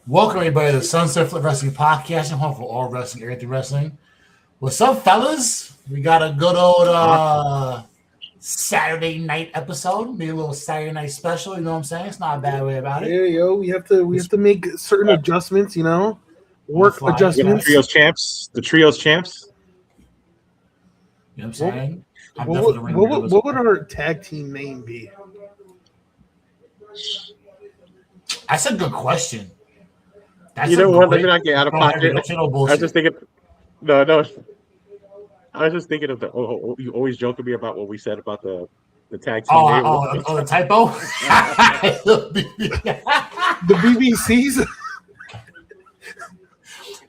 Welcome everybody to the Sunset Flip Wrestling Podcast. I'm home for all wrestling, everything wrestling. What's up, fellas? We got a good old Saturday night episode, maybe a little Saturday night special. You know what I'm saying? It's not a bad way about it. Yeah, yo, we have to make certain adjustments. You know, work adjustments. The trios champs. You know what I'm saying? What would our tag team name be? That's a good question. You know what? Let me not get out of pocket. I was just thinking. No. I was just thinking of you always joke with me about what we said about the tag team name. The typo. The BBCs.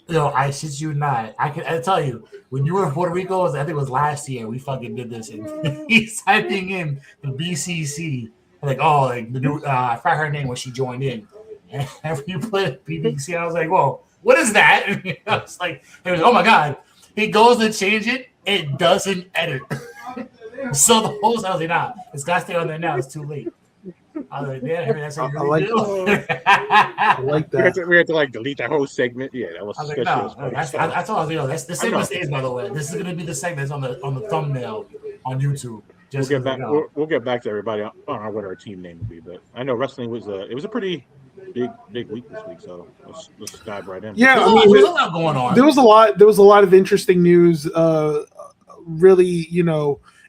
Yo, I shit you not. I tell you, when you were in Puerto Rico, I think it was last year, we fucking did this, and he's typing in the BCC. Like, the new. I forgot her name when she joined in. And when you put BBC, I was like, whoa, what is that? And I was like, oh my God. He goes to change it, it doesn't edit. So the host, I was like, nah, it's got to stay on there now. It's too late. I was like, yeah, that's how you really do. I like that. We had to delete that whole segment. Yeah, that was. I was like, no, that's all I was like, this segment stays, by the way. This is going to be the segment that's on the thumbnail on YouTube. We'll get back to everybody on what our team name would be, but I know wrestling was a pretty big week this week, so let's dive right in. Yeah, there's a lot going on. There was a lot of interesting news, really,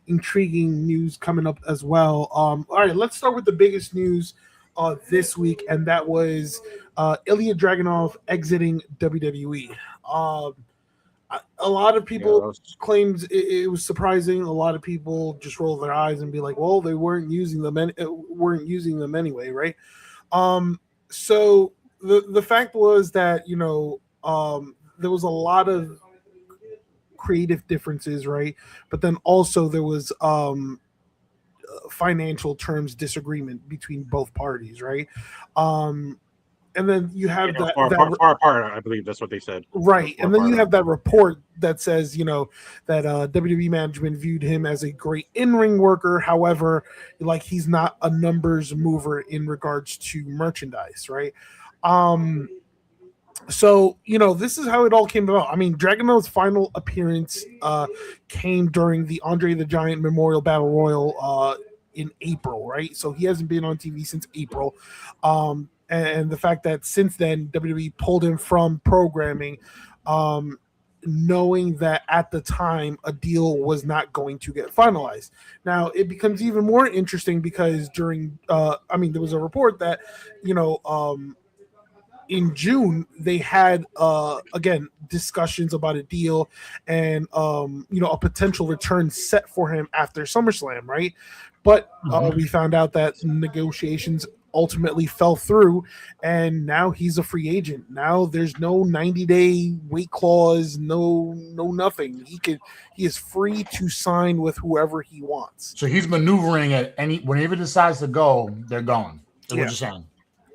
intriguing news coming up as well. All right, let's start with the biggest news this week, and that was Ilya Dragunov exiting WWE. A lot of people claimed it was surprising. A lot of people just roll their eyes and be like, "Well, they weren't using them anyway, right?" So the fact was that there was a lot of creative differences, right? But then also there was financial terms disagreement between both parties, right? And then you have far apart. I believe that's what they said. Right. And then you have that report that says, that WWE management viewed him as a great in-ring worker. However, he's not a numbers mover in regards to merchandise, right? So, this is how it all came about. I mean, Dragunov's final appearance came during the Andre the Giant Memorial Battle Royal in April, right? So he hasn't been on TV since April. And the fact that since then WWE pulled him from programming, knowing that at the time a deal was not going to get finalized. Now it becomes even more interesting because during, there was a report that, in June they had again discussions about a deal and a potential return set for him after SummerSlam, right? But we found out that negotiations ultimately fell through, and now he's a free agent. Now there's no 90-day wait clause, no nothing. He is free to sign with whoever he wants. So he's maneuvering at whenever he decides to go, they're going. That's what you're saying.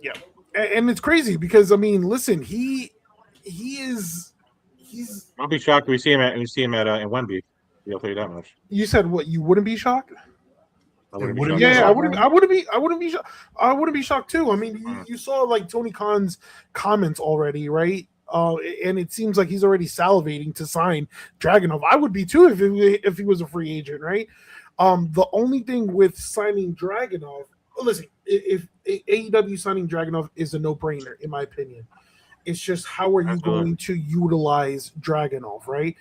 Yeah. And it's crazy because listen, he's I'll be shocked if we see him at in Wembley. I'll tell you that much. You said what? You wouldn't be shocked? I wouldn't be shocked. I wouldn't be shocked too. I mean, you saw Tony Khan's comments already, right? And it seems like he's already salivating to sign Dragunov. I would be too if he was a free agent, right? The only thing with signing Dragunov, listen, if AEW signing Dragunov is a no-brainer, in my opinion. It's just how are you going to utilize Dragunov, right?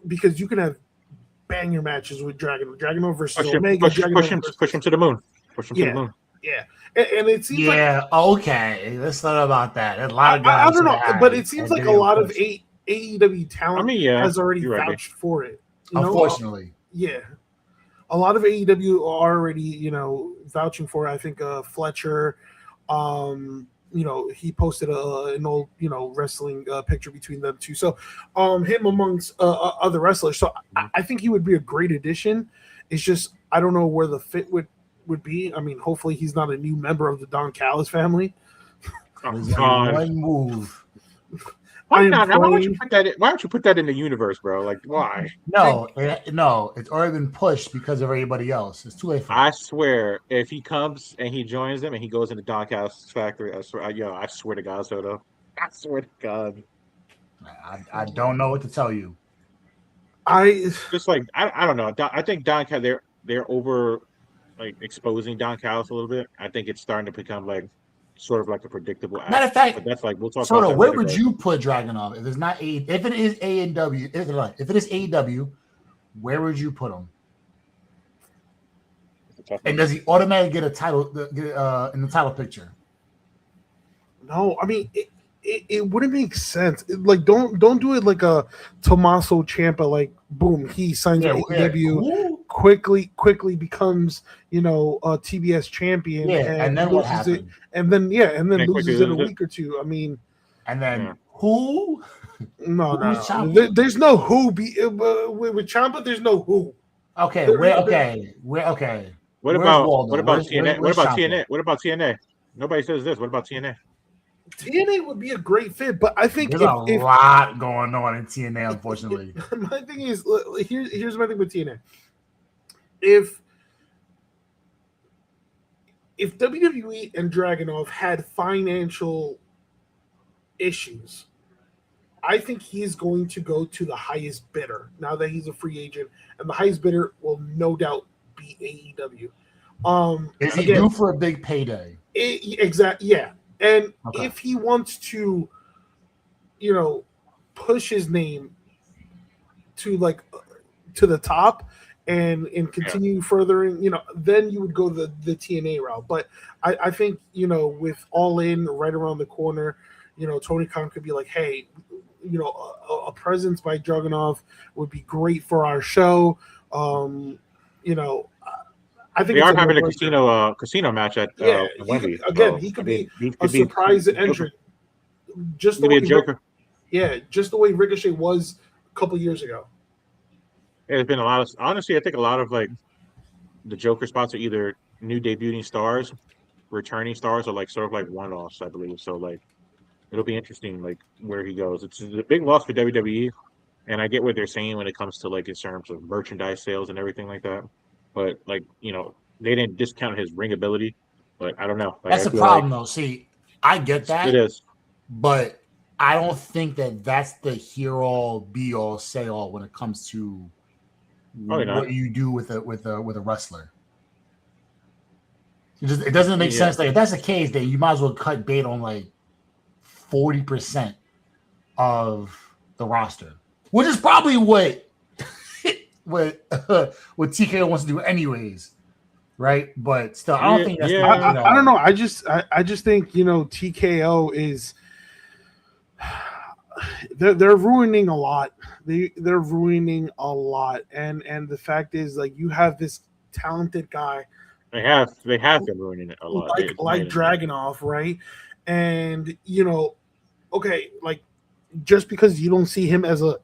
Because you can have banger matches with Dragunov versus Omega. Push him to the moon. To the moon. Yeah. And it seems okay. Let's talk about that. A lot of guys. I don't know, but it seems like a lot of AEW talent has already vouched for it. Unfortunately. A lot of AEW are already, vouching for it. I think Fletcher, he posted an old, wrestling picture between them two. So him amongst other wrestlers. So I think he would be a great addition. It's just, I don't know where the fit would be. I mean, hopefully he's not a new member of the Don Callis family. One move. Why not? Why don't you put that? Why don't you put that in the universe, bro? Like, why? No, it's already been pushed because of everybody else. It's too late for I swear, if he comes and he joins them and he goes in the Doghouse Factory, I swear to God, Soto. I swear to God. I don't know what to tell you. I don't know. I think they're over like exposing Don Callis a little bit. I think it's starting to become like sort of like a predictable act. Matter of fact, but that's like we'll talk about that where later, would you put Dragunov if it's not if it is AEW, if it is AEW, where would you put him? And does he automatically get a title in the title picture? No, I mean it wouldn't make sense. Like don't do it like a Tommaso Ciampa. Like boom, he signs with AEW, quickly becomes a TBS champion. And then what happens? And then loses in a week or two. I mean, and then who? No. There's no who. With Ciampa, there's no who. Okay, okay. What about TNA? What about TNA? What about TNA? Nobody says this. What about TNA? TNA would be a great fit, but I think there's a lot going on in TNA, unfortunately. My thing is, here's my thing with TNA. If WWE and Dragunov had financial issues, I think he's going to go to the highest bidder now that he's a free agent, and the highest bidder will no doubt be AEW. Is he due for a big payday? Exactly. Yeah. And if he wants to, push his name to the top and continue furthering, then you would go the TNA route. But I think, with All In right around the corner, Tony Khan could be like, hey, a presence by Dragunov would be great for our show. I think they are having a casino match at Wembley. Again, he could be a surprise entrant. Just the way Joker. Just the way Ricochet was a couple years ago. There's been honestly, I think a lot of like the Joker spots are either new debuting stars, returning stars, or like sort of like one-offs, I believe. So like it'll be interesting like where he goes. It's a big loss for WWE, and I get what they're saying when it comes to like in terms of merchandise sales and everything like that. But like they didn't discount his ring ability. But I don't know. That's the problem, though. See, I get that. It is, but I don't think that's the hear-all, be-all, say-all when it comes to what you do with a wrestler. It doesn't make sense. Like if that's the case, then you might as well cut bait on like 40% of the roster, which is probably what TKO wants to do anyways, right? But still, I don't think that's I don't know. I just think TKO is they're ruining a lot. They're ruining a lot, and the fact is, like, you have this talented guy. They have been ruining it a lot, like Dragunov, right? And okay, like just because you don't see him as a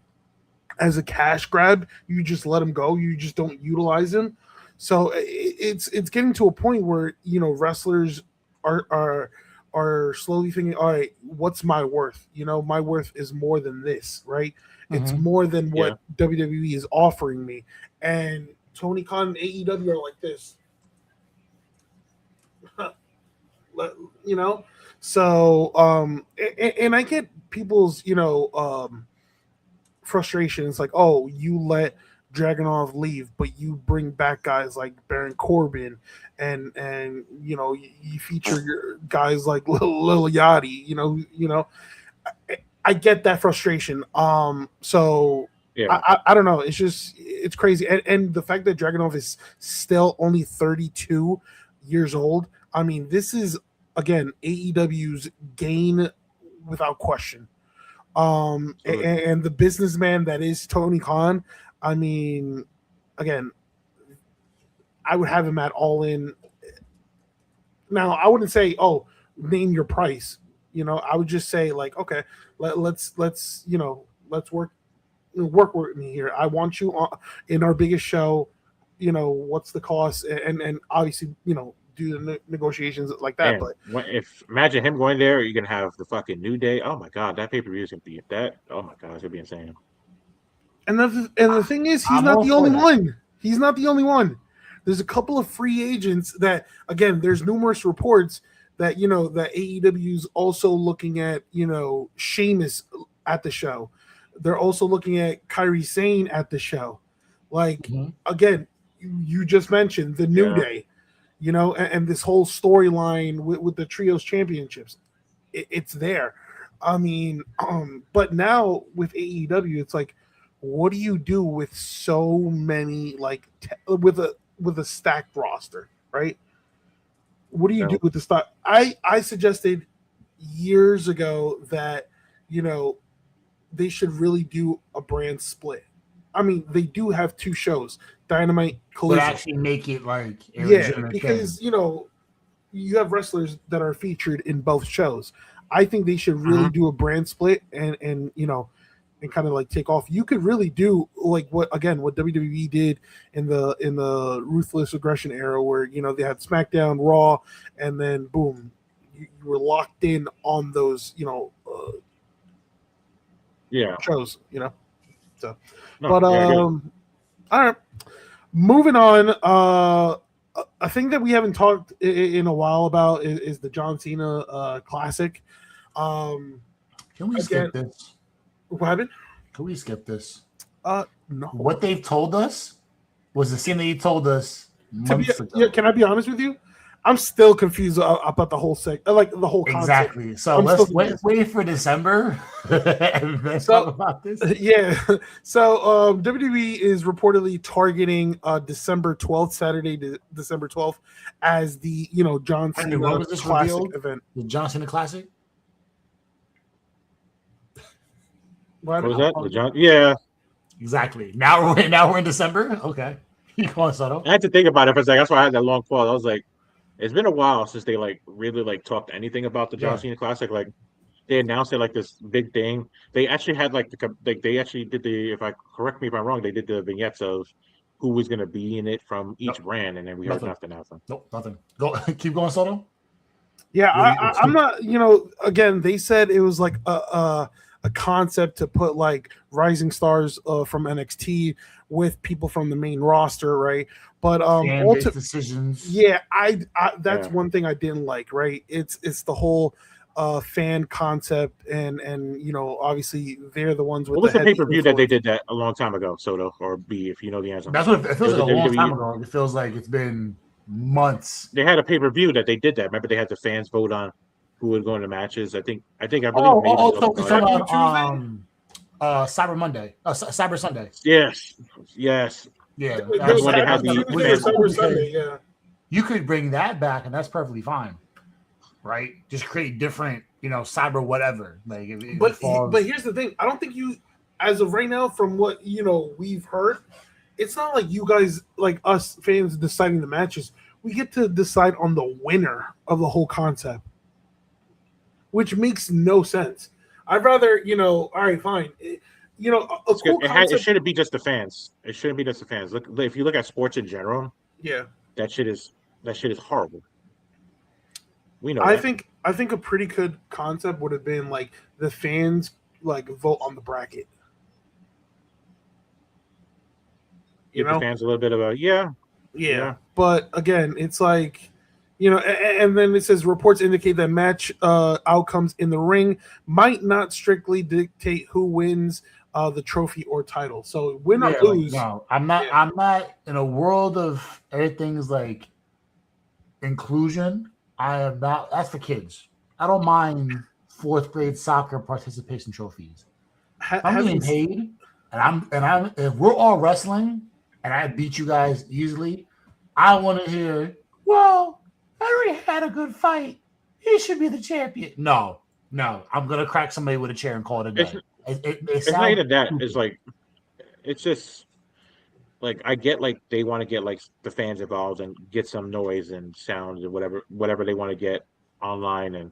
cash grab, you just let him go. You just don't utilize him. So it's getting to a point where wrestlers are slowly thinking, all right, what's my worth? My worth is more than this, right? Mm-hmm. It's more than what WWE is offering me. And Tony Khan and AEW are like this. So and I get people's frustrations, like, oh, you let Dragunov leave, but you bring back guys like Baron Corbin and you feature your guys like Lil Yachty, I get that frustration. So I don't know, it's crazy. And the fact that Dragunov is still only 32 years old, I mean, this is again AEW's gain without question. And the businessman that is Tony Khan, I mean, again, I would have him at All In. Now, I wouldn't say, oh, name your price. I would just say, like, okay, let's work with me here. I want you in our biggest show. What's the cost? And obviously, do the negotiations like that. Man, But if imagine him going there, you're gonna have the fucking New Day. Oh my god, that pay-per-view is gonna be that. Oh my god, it's gonna be insane. and the thing is, he's I'm not all the for only that. one. He's not the only one. There's a couple of free agents that, again, there's numerous reports that that AEW's also looking at Sheamus at the show. They're also looking at Kairi Sane at the show. Like again, you just mentioned the New Day, and this whole storyline with the Trios Championships. It's there. I mean, but now with AEW, it's like, what do you do with so many with a stacked roster, right? What do you do with the stock? I suggested years ago that they should really do a brand split. I mean, they do have two shows, Dynamite, Collision. But actually make it like because thing. You have wrestlers that are featured in both shows. I think they should really do a brand split and kind of like take off. You could really do like what WWE did in the Ruthless Aggression era, where they had SmackDown, Raw, and then boom, you were locked in on those shows. So, all right, moving on. A thing that we haven't talked in a while about is the John Cena Classic. Can we skip this? What happened? Can we skip this? No. What they've told us was the same that you told us months ago. Yeah, can I be honest with you? I'm still confused about the whole like the whole concept. Exactly. So let's wait for December and then talk about this. Yeah. So WWE is reportedly targeting December 12th, Saturday, December 12th, as the John Cena Classic event. The John Cena Classic. What was that? The John? Yeah. Exactly. Now we're in December. Okay. You go on, Soto. I had to think about it for a second. That's why I had that long pause. I was like, it's been a while since they really talked anything about the John Cena Classic. Like they announced it like this big thing. They actually had they actually did correct me if I'm wrong, they did the vignettes of who was going to be in it from each brand, and then we heard nothing else. Nope, nothing. Go keep going, Soto. Yeah, I'm not. Again, they said it was like a concept to put like rising stars from NXT with people from the main roster, right? But decisions. Yeah, that's one thing I didn't like, right? It's the whole fan concept, and obviously they're the ones with. What was the pay-per-view that they did that a long time ago, Soto or B? If you know the answer, that's what it feels like a long time ago. It feels like it's been months. They had a pay-per-view that they did that. Remember, they had the fans vote on who would go into matches. I believe. Cyber Monday. Cyber Sunday. Yes. Yeah. That's when they had Cyber Sunday. Yeah. You could bring that back, and that's perfectly fine, right? Just create different, cyber whatever. But here's the thing. I don't think you, as of right now, from what we've heard, it's not like you guys, like us fans, deciding the matches. We get to decide on the winner of the whole concept, which makes no sense. I'd rather, all right, fine. It shouldn't be just the fans. It shouldn't be just the fans. Look, if you look at sports in general, that shit is horrible. We know. I think a pretty good concept would have been like the fans vote on the bracket. Give the fans a little bit of a yeah. But again, it's like. And then it says reports indicate that match outcomes in the ring might not strictly dictate who wins the trophy or title. So win or lose. No, I'm not. Yeah. I'm not in a world of everything's like inclusion. I am not. That's for kids. I don't mind 4th grade soccer participation trophies. I'm getting paid, and I'm. If we're all wrestling, and I beat you guys easily, I want to hear. Well. Henry had a good fight. He should be the champion. No. I'm gonna crack somebody with a chair and call it a day. It's not even that. It's like, it's just like I get like they want to get like the fans involved and get some noise and sound and whatever they want to get online and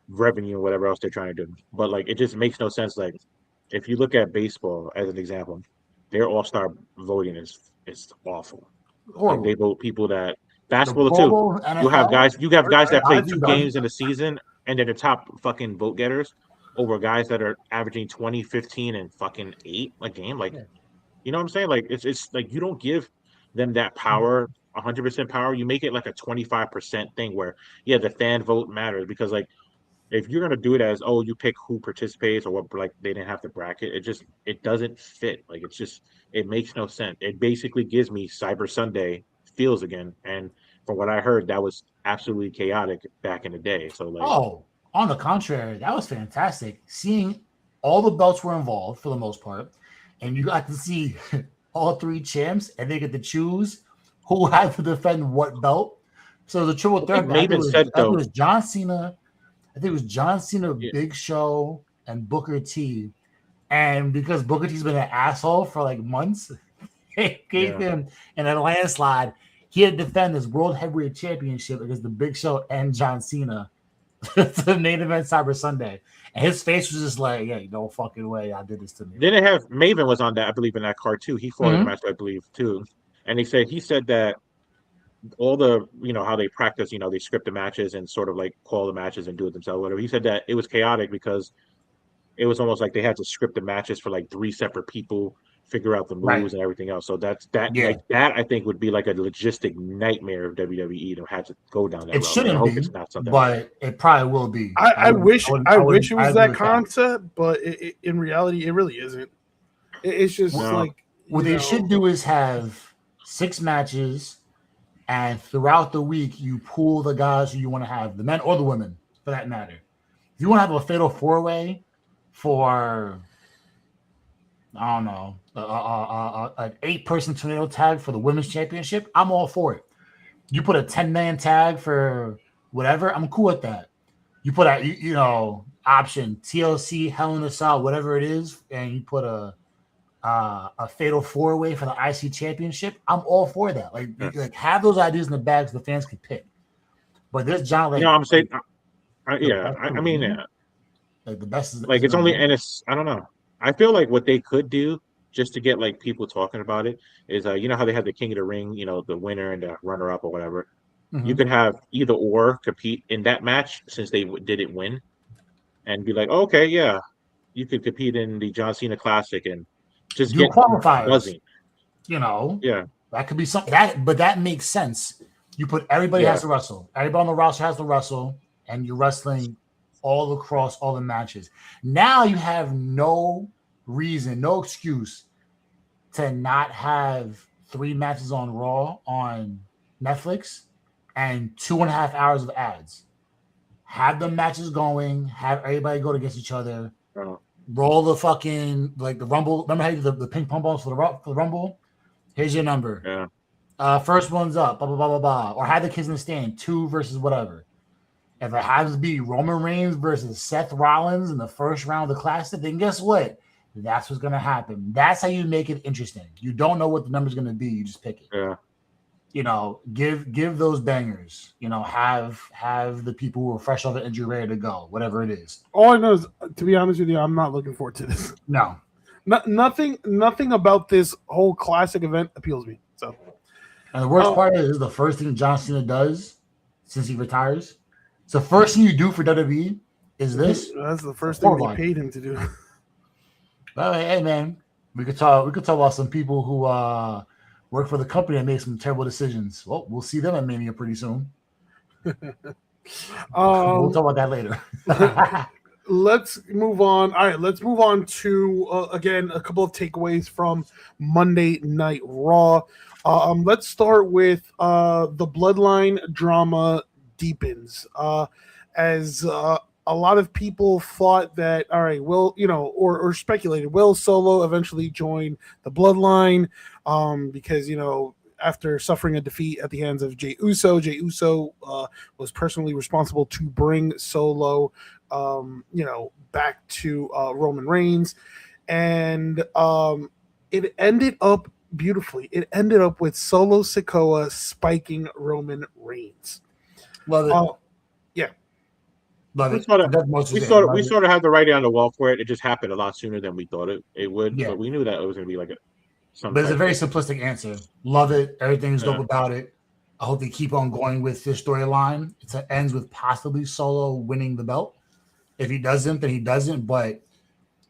revenue and whatever else they're trying to do. But like it just makes no sense. Like if you look at baseball as an example, their all-star voting is awful. Like, they vote people that Basketball Pro too. Bowl, You have guys that play 2 done. games in the season, and they're the top fucking vote getters over guys that are averaging 20, 15, and fucking 8 a game. Like, Yeah. you know what I'm saying? Like, it's like you don't give them that power, 100% power. You make it like a 25% thing where, yeah, the fan vote matters because, like, if you're gonna do it as, oh, you pick who participates or what, like they didn't have to bracket, it doesn't fit. Like, it makes no sense. It basically gives me Cyber Sunday feels again, and from what I heard, that was absolutely chaotic back in the day. So, like, Oh, on the contrary, that was fantastic. Seeing all the belts were involved for the most part, and you got to see all 3 champs, and they get to choose who had to defend what belt. So the triple threat, I think it was John Cena. I think it was John Cena, yeah. Big Show, and Booker T. And because Booker T's been an asshole for like months, they gave him in a landslide. He had to defend his World Heavyweight Championship against the Big Show and John Cena to the main event Cyber Sunday. And his face was just like, yeah, no fucking way I did this to me. Then they have Maven was on that, I believe, in that card too. He fought in the match, I believe, too. And he said that all the, how they practice, they script the matches and sort of like call the matches and do it themselves, whatever. He said that it was chaotic because it was almost like they had to script the matches for like 3 separate people, figure out the moves and everything else. So like that I think would be like a logistic nightmare of WWE to have to go down that route. It shouldn't I hope be, it's not something but it probably will be. I wish it was that concept, but in reality, it really isn't. It's just like what they should do is have 6 matches. And throughout the week, you pool the guys who you want to have, the men or the women, for that matter. If you want to have a fatal 4-way for, I don't know, an 8-person tornado tag for the women's championship, I'm all for it. You put a 10-man tag for whatever, I'm cool with that. You put a, option TLC, Hell in a Cell, whatever it is, and you put a fatal 4-way for the IC championship, I'm all for that. Like have those ideas in the bags the fans can pick. But this John, I'm saying, like the best is like it's only, and it's, I don't know. I feel like what they could do just to get like people talking about it is, how they have the King of the Ring, the winner and the runner up or whatever. You could have either or compete in that match since they didn't win, and be like, okay, yeah, you could compete in the John Cena Classic and just get qualifiers. Buzzing. That could be something but that makes sense. You put everybody has to wrestle. Everybody on the roster has to wrestle, and you're wrestling all across all the matches. Now you have no reason, no excuse to not have 3 matches on Raw on Netflix and 2.5 hours of ads. Have the matches going, have everybody go against each other. Roll the fucking, like, the Rumble. Remember how you do the ping pong balls for the Rumble? Here's your number. First one's up, blah, blah, blah, blah, blah. Or have the kids in the stand, 2 versus whatever. If it happens to be Roman Reigns versus Seth Rollins in the first round of the Classic, then guess what? That's what's going to happen. That's how you make it interesting. You don't know what the number's going to be. You just pick it. Give those bangers. Have the people who are fresh off the injury ready to go, whatever it is. All I know is, to be honest with you, I'm not looking forward to this. No. Nothing about this whole Classic event appeals me. So, and the worst part is the first thing John Cena does since he retires. It's the first thing you do for WWE is this. That's the first thing they paid him to do. Well, hey man, we could talk about some people who work for the company and made some terrible decisions. Well, we'll see them at Mania pretty soon. We'll talk about that later. Let's move on. All right, let's move on to again a couple of takeaways from Monday Night Raw. Let's start with the Bloodline drama deepens as a lot of people thought that, all right, or speculated, will Solo eventually join the Bloodline? Because, after suffering a defeat at the hands of Jey Uso was personally responsible to bring Solo, back to Roman Reigns. And it ended up beautifully. It ended up with Solo Sikoa spiking Roman Reigns. Love it. We sort of had the writing on the wall for it. It just happened a lot sooner than we thought it would. Yeah. But we knew that it was going to be like but it's a very simplistic answer. Love it. Everything's dope about it. I hope they keep on going with this storyline. It ends with possibly Solo winning the belt. If he doesn't, then he doesn't. But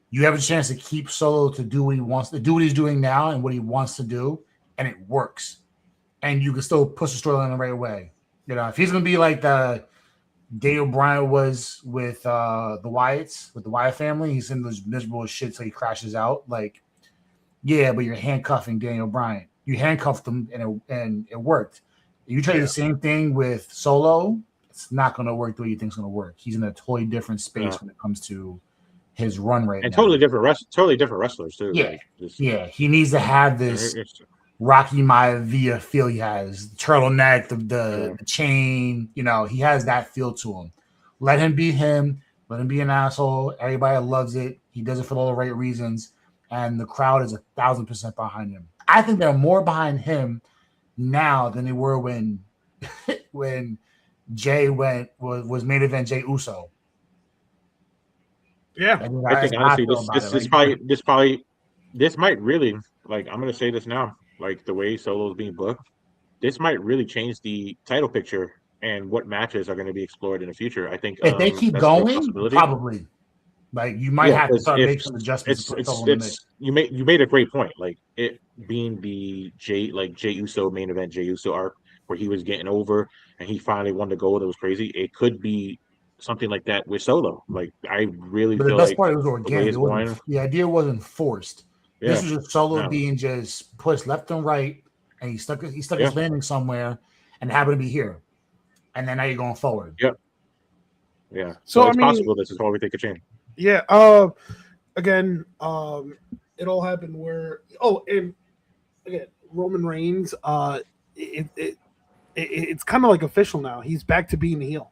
you have a chance to keep Solo to do what he wants to do, what he's doing now, and what he wants to do, and it works. And you can still push the storyline the right way. You know, if he's gonna be like the Daniel Bryan was with the Wyatts, with the Wyatt family, he's in those miserable shit till he crashes out. Like, yeah, but you're handcuffing Daniel Bryan. You handcuffed him, and it worked. You try the same thing with Solo, it's not going to work the way you think it's going to work. He's in a totally different space when it comes to his run right now. And totally different wrestlers too. Yeah, like, he needs to have this Rocky Maivia feel he has. The turtleneck, the chain, you know, he has that feel to him. Let him be him. Let him be an asshole. Everybody loves it. He does it for all the right reasons. And the crowd is 1,000% behind him. I think they're more behind him now than they were when Jay was main event Jay Uso. Yeah, I think honestly this might really, like, I'm gonna say this now, like the way Solo's being booked, this might really change the title picture and what matches are going to be explored in the future. I think if they keep going, probably. Like you might have to start making some adjustments. You made a great point. Like it being the Jay Uso main event, Jay Uso arc, where he was getting over and he finally won the gold. That was crazy. It could be something like that with Solo. Like I really feel the best like part, it was organic. The idea wasn't forced. Yeah. This was just Solo being just pushed left and right, and he stuck his landing somewhere, and happened to be here. And then now you're going forward. Yep. Yeah. So it's possible this is how we think it changed. Yeah. Again, it all happened where. Oh, and again, Roman Reigns. It's kind of like official now. He's back to being a heel.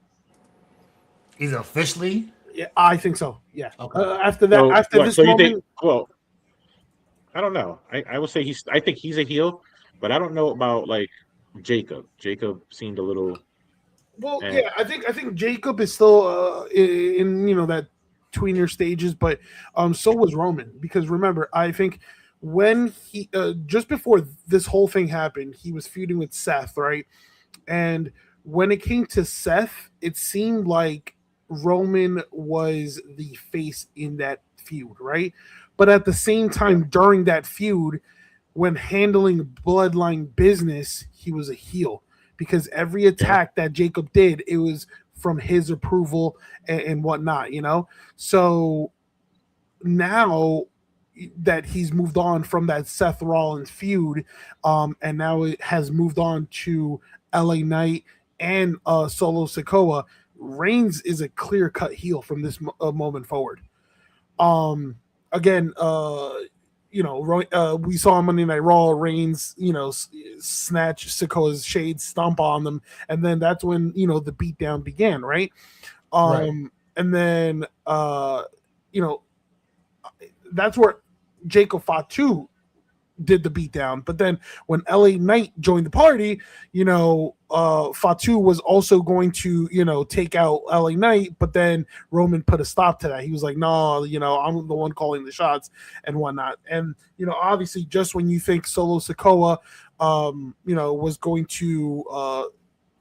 He's officially. Yeah, I think so. Yeah. Okay. After that, this moment. I don't know. I will say I think he's a heel, but I don't know about like Jacob. Jacob seemed a little. Well, yeah, I think Jacob is still in that tweener stages, but so was Roman, because remember, I think when he just before this whole thing happened, he was feuding with Seth, right? And when it came to Seth, it seemed like Roman was the face in that feud, right? But at the same time, during that feud, when handling bloodline business, he was a heel, because every attack that Jacob did, it was from his approval and whatnot, So now that he's moved on from that Seth Rollins feud, and now it has moved on to LA Knight and Solo Sikoa, Reigns is a clear-cut heel from this moment forward. Again, we saw on Monday Night Raw, Reigns, snatch Sikoa's shades, stomp on them, and then that's when the beatdown began, right? And then that's where Jacob Fatu did the beatdown. But then when LA Knight joined the party, Fatu was also going to take out LA Knight, but then Roman put a stop to that. He was like, no, I'm the one calling the shots and whatnot. And obviously, just when you think Solo Sikoa was going to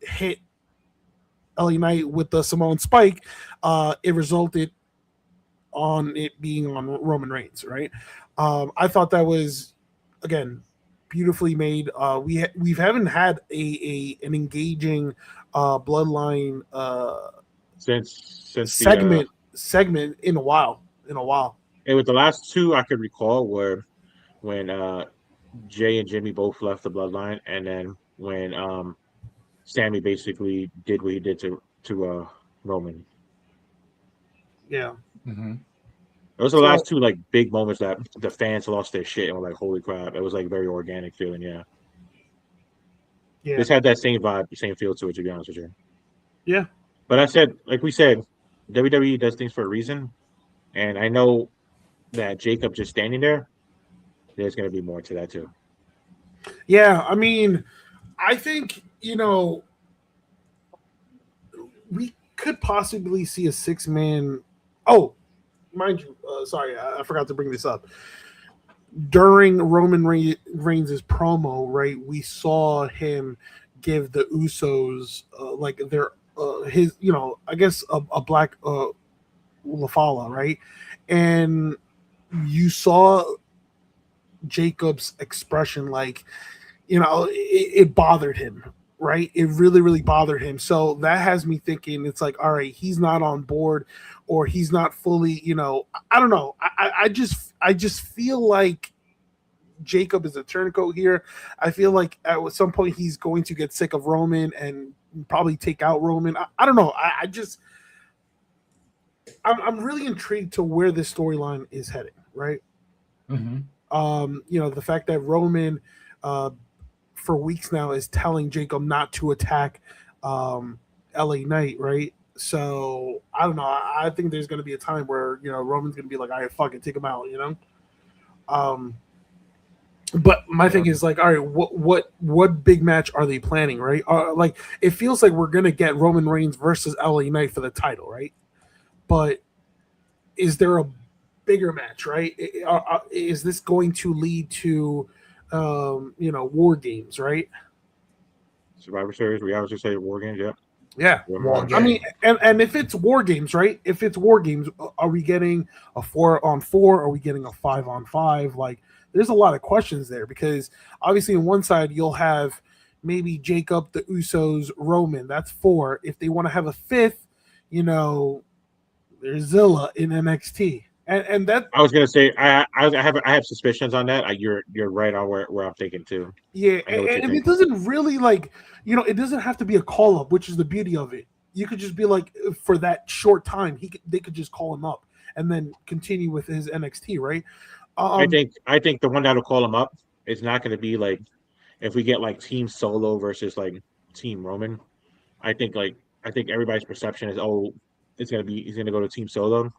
hit LA Knight with the Samoan Spike, it resulted on it being on Roman Reigns, right? I thought that was, again, beautifully made. We haven't had an engaging bloodline since segment in a while. And with the last two I could recall were when Jay and Jimmy both left the bloodline, and then when Sammy basically did what he did to Roman. Yeah. Mm-hmm. Those are the last two like big moments that the fans lost their shit and were like, "Holy crap!" It was like very organic feeling. Yeah. This had that same vibe, same feel to it. To be honest with you. Yeah. But like we said, WWE does things for a reason, and I know that Jacob just standing there, there's going to be more to that too. Yeah, I mean, I think we could possibly see a 6-man. Oh. Mind you, sorry, I forgot to bring this up. During Roman Reigns' promo, right, we saw him give the Usos like their his I guess a black Lafala, right? And you saw Jacob's expression, like it bothered him, right? It really, really bothered him. So that has me thinking it's like, all right, he's not on board, or he's not fully, I don't know. I just feel like Jacob is a turncoat here. I feel like at some point he's going to get sick of Roman and probably take out Roman. I don't know. I'm really intrigued to where this storyline is heading, right? Mm-hmm. The fact that Roman for weeks now is telling Jacob not to attack LA Knight, right? So I don't know. I think there's going to be a time where Roman's going to be like, "All right, fucking take him out," But my thing is like, all right, what big match are they planning, right? Like it feels like we're going to get Roman Reigns versus LA Knight for the title, right? But is there a bigger match, right? Is this going to lead to War Games, right? Survivor Series, we always say War Games, yeah. Yeah. I mean, and if it's War Games, right? If it's War Games, are we getting a 4-on-4? Are we getting a 5-on-5? Like, there's a lot of questions there, because obviously on one side you'll have maybe Jacob, the Usos, Roman. That's 4. If they want to have a 5th, there's Zilla in NXT. And that I was gonna say I have suspicions on that. You're right on where I'm thinking too. Yeah, and it doesn't really it doesn't have to be a call up, which is the beauty of it. You could just be like, for that short time, they could just call him up and then continue with his NXT, right? I think the one that'll call him up is not going to be like if we get like Team Solo versus like Team Roman. I think everybody's perception is he's going to go to Team Solo.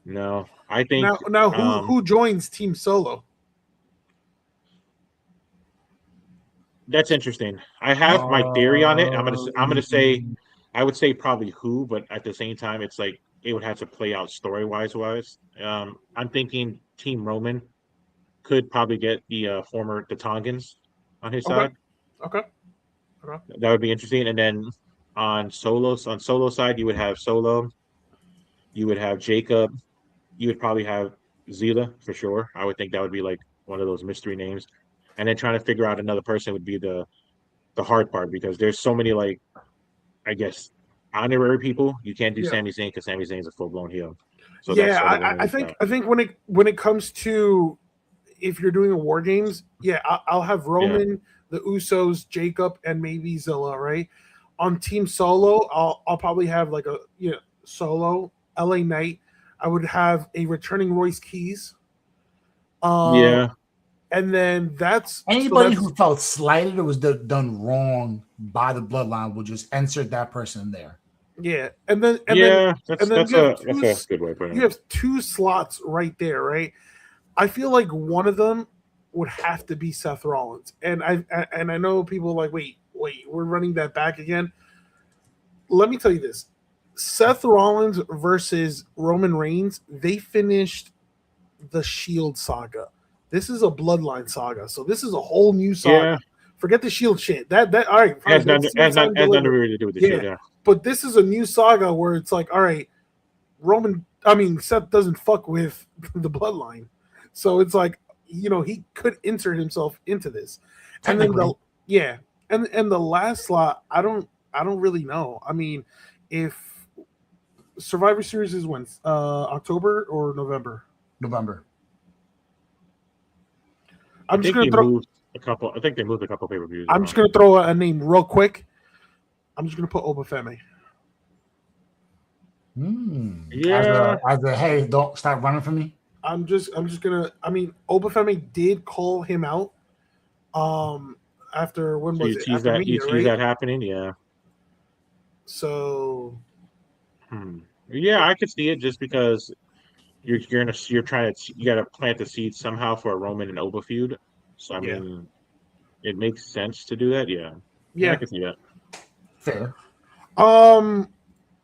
No, I think now who joins Team Solo? That's interesting. I have my theory on it. I'm gonna say I would say probably who, but at the same time, it's like it would have to play out story-wise. I'm thinking Team Roman could probably get the former Tongans on his side. Okay. That would be interesting. And then on Solo side, you would have Solo, you would have Jacob, you would probably have Zila for sure. I would think that would be like one of those mystery names. And then trying to figure out another person would be the hard part, because there's so many, like, I guess, honorary people. You can't do Sami Zayn because Sami Zayn's a full-blown heel. So I think when it comes to if you're doing a War Games, I'll have Roman, the Usos, Jacob, and maybe Zilla, right? On Team Solo, I'll probably have like a Solo, LA Knight. I would have a returning Royce Keys. And then that's anybody who felt slighted or was done wrong by the bloodline will just insert that person there. Yeah, that's a good way of putting it. You have 2 slots right there, right? I feel like one of them would have to be Seth Rollins, and I know people are like, wait, we're running that back again. Let me tell you this: Seth Rollins versus Roman Reigns, they finished the Shield saga. This is a bloodline saga, so this is a whole new saga. Yeah. Forget the Shield shit. That all right. Has nothing really to do with the Shield. Yeah. But this is a new saga where it's like, all right, Seth doesn't fuck with the bloodline, so it's like, he could insert himself into this. And then and the last slot, I don't really know. I mean, if Survivor Series is when October or November? November. I think they moved a couple pay-per-views. I'm just gonna throw a name real quick. I'm just gonna put Obafemi. Yeah. As a hey, don't stop running from me. I'm just gonna. I mean, Obafemi did call him out. After when was it? After you tease that happening, yeah. So. Yeah, I could see it just because you gotta plant the seed somehow for a Roman and Oba feud. So I mean, it makes sense to do that. Yeah, I can see that. Fair.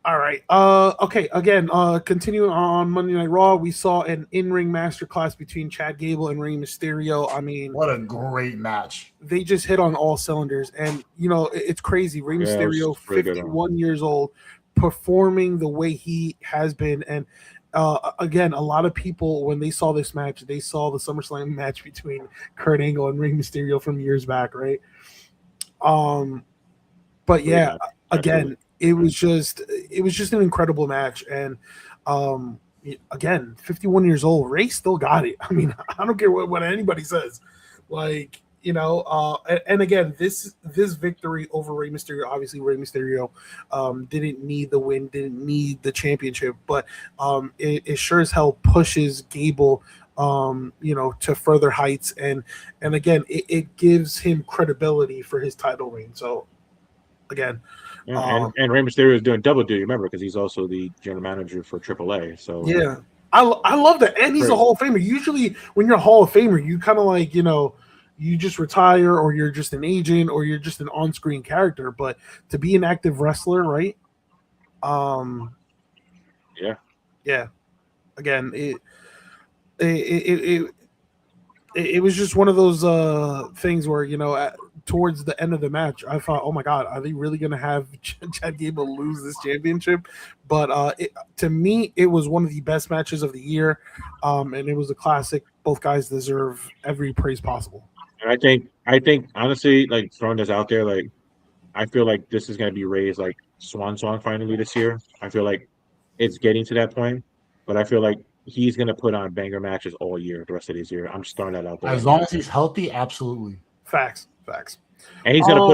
All right. Okay. Again, continuing on Monday Night Raw, we saw an in-ring masterclass between Chad Gable and Rey Mysterio. I mean, What a great match. they just hit on all cylinders, and it's crazy. Rey Yeah, it was Mysterio, really good. 51 years old, performing the way he has been, and again, a lot of people when they saw this match, they saw the SummerSlam match between Kurt Angle and Rey Mysterio from years back, right? But yeah, again, it was just an incredible match, and again, 51 years old, Ray still got it. I mean, I don't care what anybody says, like and again, this victory over Rey Mysterio, obviously Rey Mysterio didn't need the win, didn't need the championship, but it sure as hell pushes Gable to further heights, and again, it gives him credibility for his title reign. So again, and Rey Mysterio is doing double duty, remember, because he's also the general manager for AAA. So yeah, I love that, and he's a Hall of Famer. Usually, when you're a Hall of Famer, you kind of like you just retire, or you're just an agent, or you're just an on-screen character. But to be an active wrestler, right? Yeah. Again, it was just one of those things where towards the end of the match, I thought, oh my god, are they really going to have Chad Gable lose this championship? But to me, it was one of the best matches of the year, and it was a classic. Both guys deserve every praise possible. And I think honestly, like throwing this out there, like I feel like this is going to be Ray's like swan song finally this year. I feel like it's getting to that point, but I feel like he's going to put on banger matches all year, the rest of this year. I'm just throwing that out there. As long as he's healthy, absolutely. Facts. And he's going to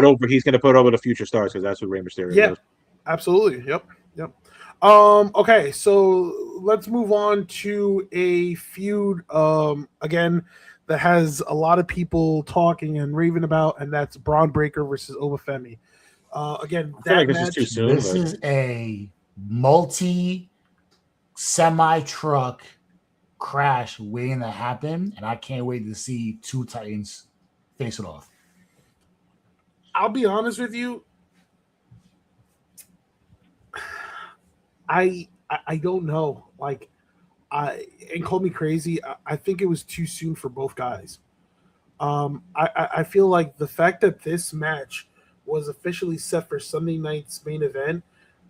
put over the future stars, because that's what Rey Mysterio does. Absolutely. Yep. Okay, so let's move on to a feud again that has a lot of people talking and raving about, and that's Braun Breaker versus Obafemi. Again, I feel like this is too soon. This is a semi-truck crash waiting to happen, and I can't wait to see two Titans face it off. I'll be honest with you. I don't know. Like, and call me crazy. I think it was too soon for both guys. I feel like the fact that this match was officially set for Sunday night's main event,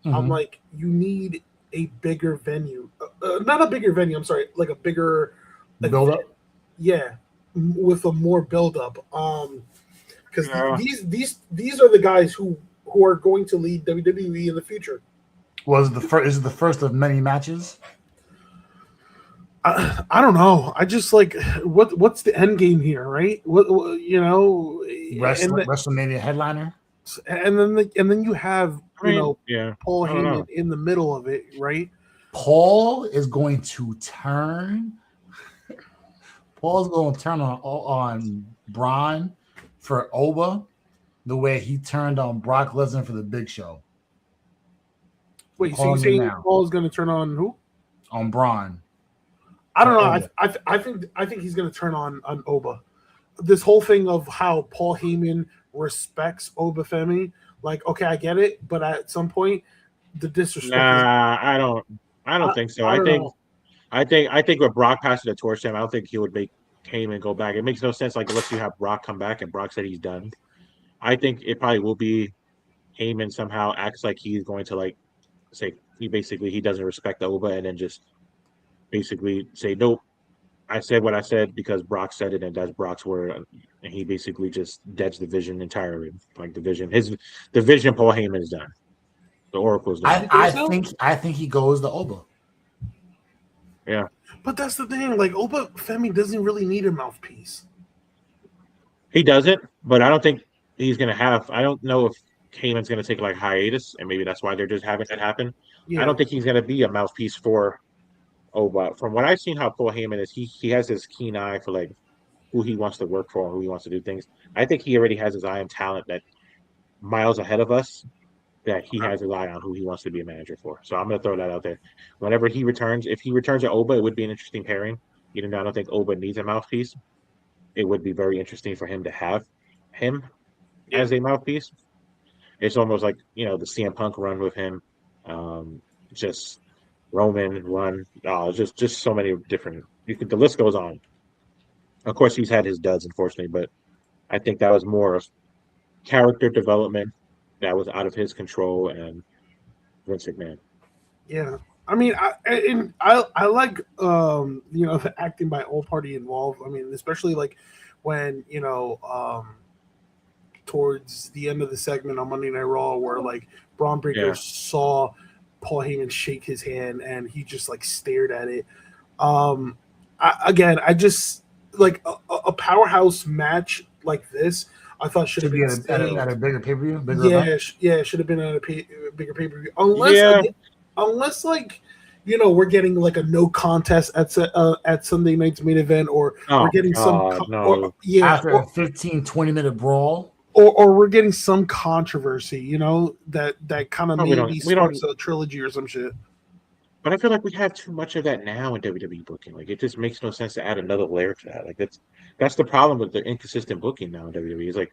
I'm like, you need a bigger venue. Not a bigger venue, I'm sorry, like a bigger build up. Yeah, with a more build up. Because these are the guys who are going to lead WWE in the future. Is it the first of many matches? I don't know. I just like what's the end game here, right? WrestleMania headliner, and then you have Paul Heyman in the middle of it, right? Paul is going to turn. Paul's going to turn on Braun for Oba the way he turned on Brock Lesnar for the Big Show. Wait, so you saying Paul is going to turn on who? On Braun. I don't know. I think he's going to turn on Oba. This whole thing of how Paul Heyman respects Obafemi, like, okay, I get it, but at some point, the disrespect. I don't think so. I think with Brock passing the torch to him, I don't think he would make Heyman go back. It makes no sense. Like, unless you have Brock come back and Brock said he's done. I think it probably will be Heyman somehow acts like he's going to like say he doesn't respect Oba, and then just basically say, nope, I said what I said because Brock said it, and that's Brock's word, and he basically just deads the vision entirely. Like the vision Paul Heyman is done. The Oracle's done. I think he goes to Oba. Yeah, but that's the thing. Like, Obafemi doesn't really need a mouthpiece. He doesn't, but I don't think he's gonna have. I don't know if Heyman's gonna take like hiatus, and maybe that's why they're just having that happen. Yeah. I don't think he's gonna be a mouthpiece for Oba. From what I've seen, how Paul Heyman is, he has this keen eye for like who he wants to work for, who he wants to do things. I think he already has his eye on talent that miles ahead of us, that he has his eye on who he wants to be a manager for. So I'm going to throw that out there. Whenever he returns, if he returns to Oba, it would be an interesting pairing. Even though I don't think Oba needs a mouthpiece, it would be very interesting for him to have him as a mouthpiece. It's almost like, the CM Punk run with him, just Roman run. Just so many different. The list goes on. Of course, he's had his duds, unfortunately, but I think that was more of character development that was out of his control and Vince McMahon. Yeah. I mean, I like the acting by all party involved. I mean, especially like when towards the end of the segment on Monday Night Raw, where like Braun Breaker saw Paul Heyman shake his hand and he just like stared at it. I just like a powerhouse match like this. I thought should have been at a bigger pay per view. It should have been at a bigger pay per view. Unless like we're getting like a no contest at Sunday night's main event, or we're getting after a 15-20 minute brawl. Or we're getting some controversy, that kind of maybe sparks a trilogy or some shit. But I feel like we have too much of that now in WWE booking. Like, it just makes no sense to add another layer to that. Like, that's the problem with the inconsistent booking now in WWE. It's like,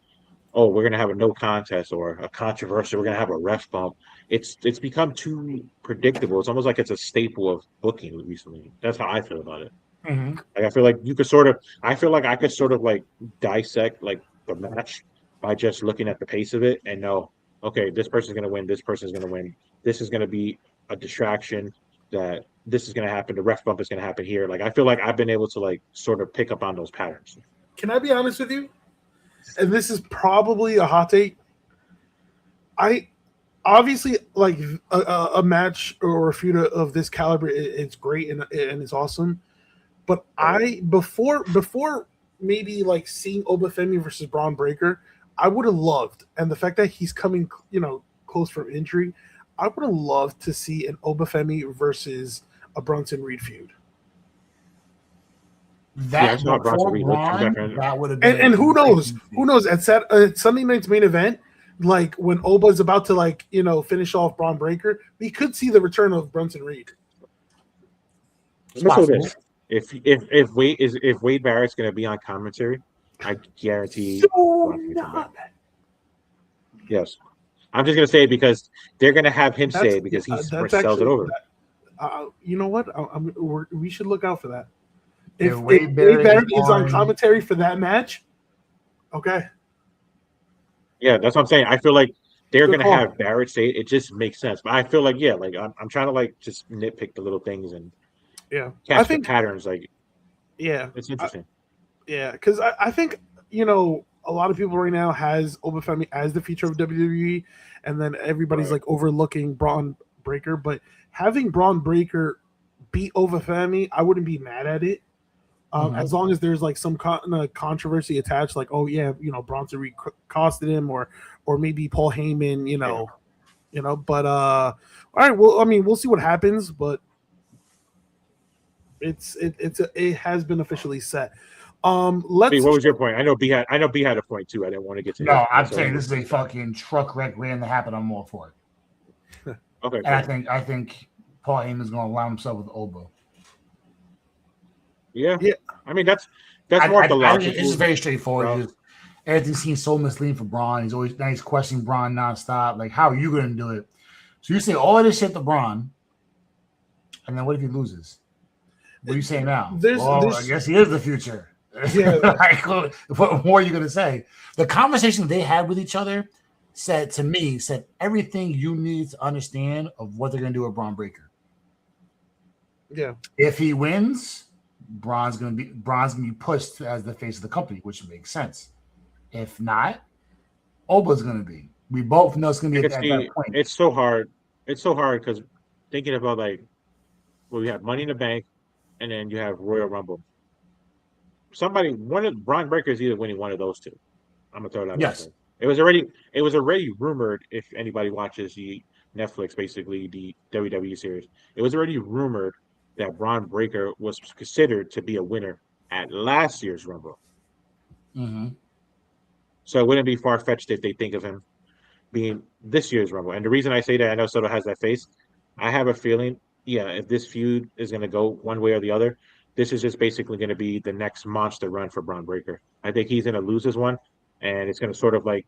oh, we're gonna have a no contest or a controversy. We're gonna have a ref bump. It's become too predictable. It's almost like it's a staple of booking recently. That's how I feel about it. Mm-hmm. Like, I feel like you could sort of. I feel like I could sort of like dissect like the match by just looking at the pace of it and know, okay, this person's gonna win. This person's gonna win. This is gonna be a distraction. That this is going to happen. The ref bump is going to happen here. Like, I feel like I've been able to like sort of pick up on those patterns. Can I be honest with you? And this is probably a hot take. I obviously like a match or a feud of this caliber. It's great and it's awesome. But before maybe like seeing Obafemi versus Braun Breaker, I would have loved, and the fact that he's coming close from injury, I would have loved to see an Obafemi versus a Bronson Reed feud. That would have been. And who knows? Who knows? At Sunday night's main event, like when Oba's about to finish off Braun Breaker, we could see the return of Bronson Reed. If Wade Barrett's going to be on commentary, I guarantee. Yes. I'm just gonna say it because they're gonna have him say it because he sells it over. You know what? We should look out for that. If Wade Barrett is on commentary for that match, okay. Yeah, that's what I'm saying. I feel like they're gonna have Barrett say it. It just makes sense. But I feel like I'm trying to like just nitpick the little things and catch the patterns. Like, it's interesting. Because I think a lot of people right now has Obafemi as the future of WWE, and then everybody's like overlooking Braun Breaker. But having Braun Breaker beat Obafemi, I wouldn't be mad at it, as long as there's like some controversy attached, like Bronson Reed costed him, or maybe Paul Heyman, But all right, well, I mean, we'll see what happens, but it has been officially set. What was your point? I know B had a point too. I didn't want to get to. No, I'm saying this is a fucking truck wreck waiting to happen. I'm all for it. Okay. And I think Paul Heyman's going to align himself with Obo. Yeah. I mean, that's more the logic. It's very straightforward. Everything seems so misleading for Braun. He's questioning Braun nonstop. Like, how are you going to do it? So you say all of this shit to Braun, and then what if he loses? What are you saying now? I guess he is the future. Yeah. Like, what more are you going to say? The conversation they had with each other said everything you need to understand of what they're going to do with Braun Breaker. Yeah. If he wins, Braun's going to be pushed as the face of the company, which makes sense. If not, Oba's going to be. We both know it's going to be at that point. It's so hard. It's so hard because thinking about we have Money in the Bank, and then you have Royal Rumble. Braun Breaker is either winning one of those two. I'm gonna throw that out there. It was already rumored, if anybody watches the Netflix, basically the WWE series, it was already rumored that Braun Breaker was considered to be a winner at last year's Rumble. Mm-hmm. So it wouldn't be far-fetched if they think of him being this year's Rumble. And the reason I say that, I know Soto has that face, I have a feeling, if this feud is going to go one way or the other, this is just basically going to be the next monster run for Braun Breaker. I think he's going to lose this one, and it's going to sort of like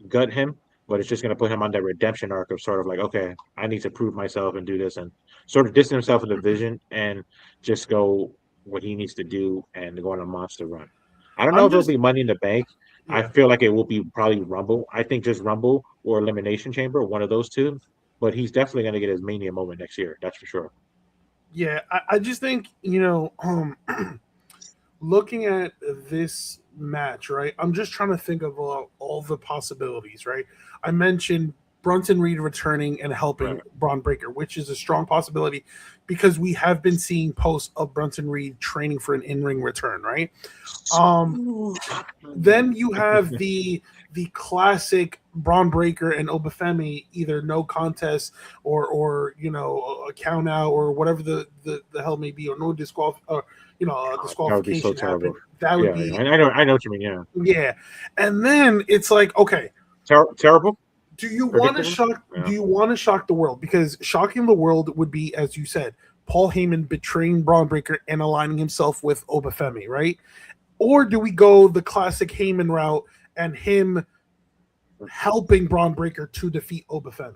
gut him, but it's just going to put him on that redemption arc of sort of like, okay, I need to prove myself and do this, and sort of distance himself from the vision and just go what he needs to do and go on a monster run. I don't know if it'll be Money in the Bank. I feel like it will be probably Rumble. I think just Rumble or Elimination Chamber, one of those two. But he's definitely going to get his Mania moment next year. That's for sure. Yeah, I just think, looking at this match, right? I'm just trying to think of all the possibilities, right? I mentioned Bronson Reed returning and helping Braun Breaker, which is a strong possibility because we have been seeing posts of Bronson Reed training for an in-ring return, right? Then you have the classic Braun Breaker and Obafemi, either no contest or a count out or whatever the hell may be, or no disqualification. Disqualification. That would be so terrible. That would be. I know what you mean. Yeah. Yeah, and then it's like, okay, terrible. Do you want to shock? Yeah. Do you want to shock the world? Because shocking the world would be, as you said, Paul Heyman betraying Braun Breaker and aligning himself with Obafemi, right? Or do we go the classic Heyman route and him helping Braun Breaker to defeat Obafemi?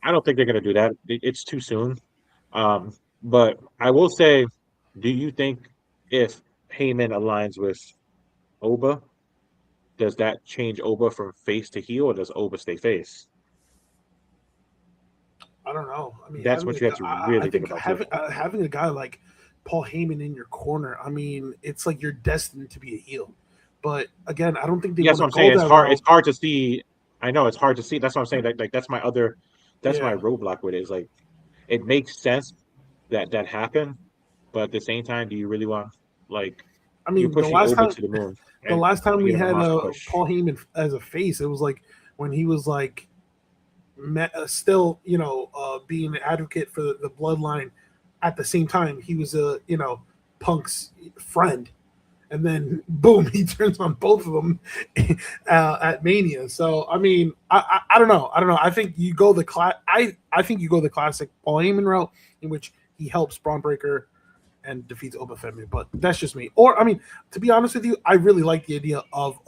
I don't think they're going to do that. It's too soon. But I will say, do you think if Heyman aligns with Oba, does that change Oba from face to heel, or does Oba stay face? I don't know. I mean, that's what you have to really think about. Having a guy like Paul Heyman in your corner, I mean, it's like you're destined to be a heel. But again, I don't think they. Yes, what I'm saying. It's hard. It's hard to see. I know it's hard to see. That's what I'm saying. Like that's my other. That's my roadblock with it. Is like, it makes sense that happened, but at the same time, do you really want like? I mean, the last time to the moon. The last time we had Paul Heyman as a face, it was like when he was like still, being an advocate for the bloodline. At the same time, he was Punk's friend, and then boom, he turns on both of them at Mania. So I mean, I don't know. I think you go the I think you go the classic Paul Heyman route, in which he helps Braun Breaker and defeats Obafemi, but that's just me. Or, I mean, to be honest with you, I really like the idea of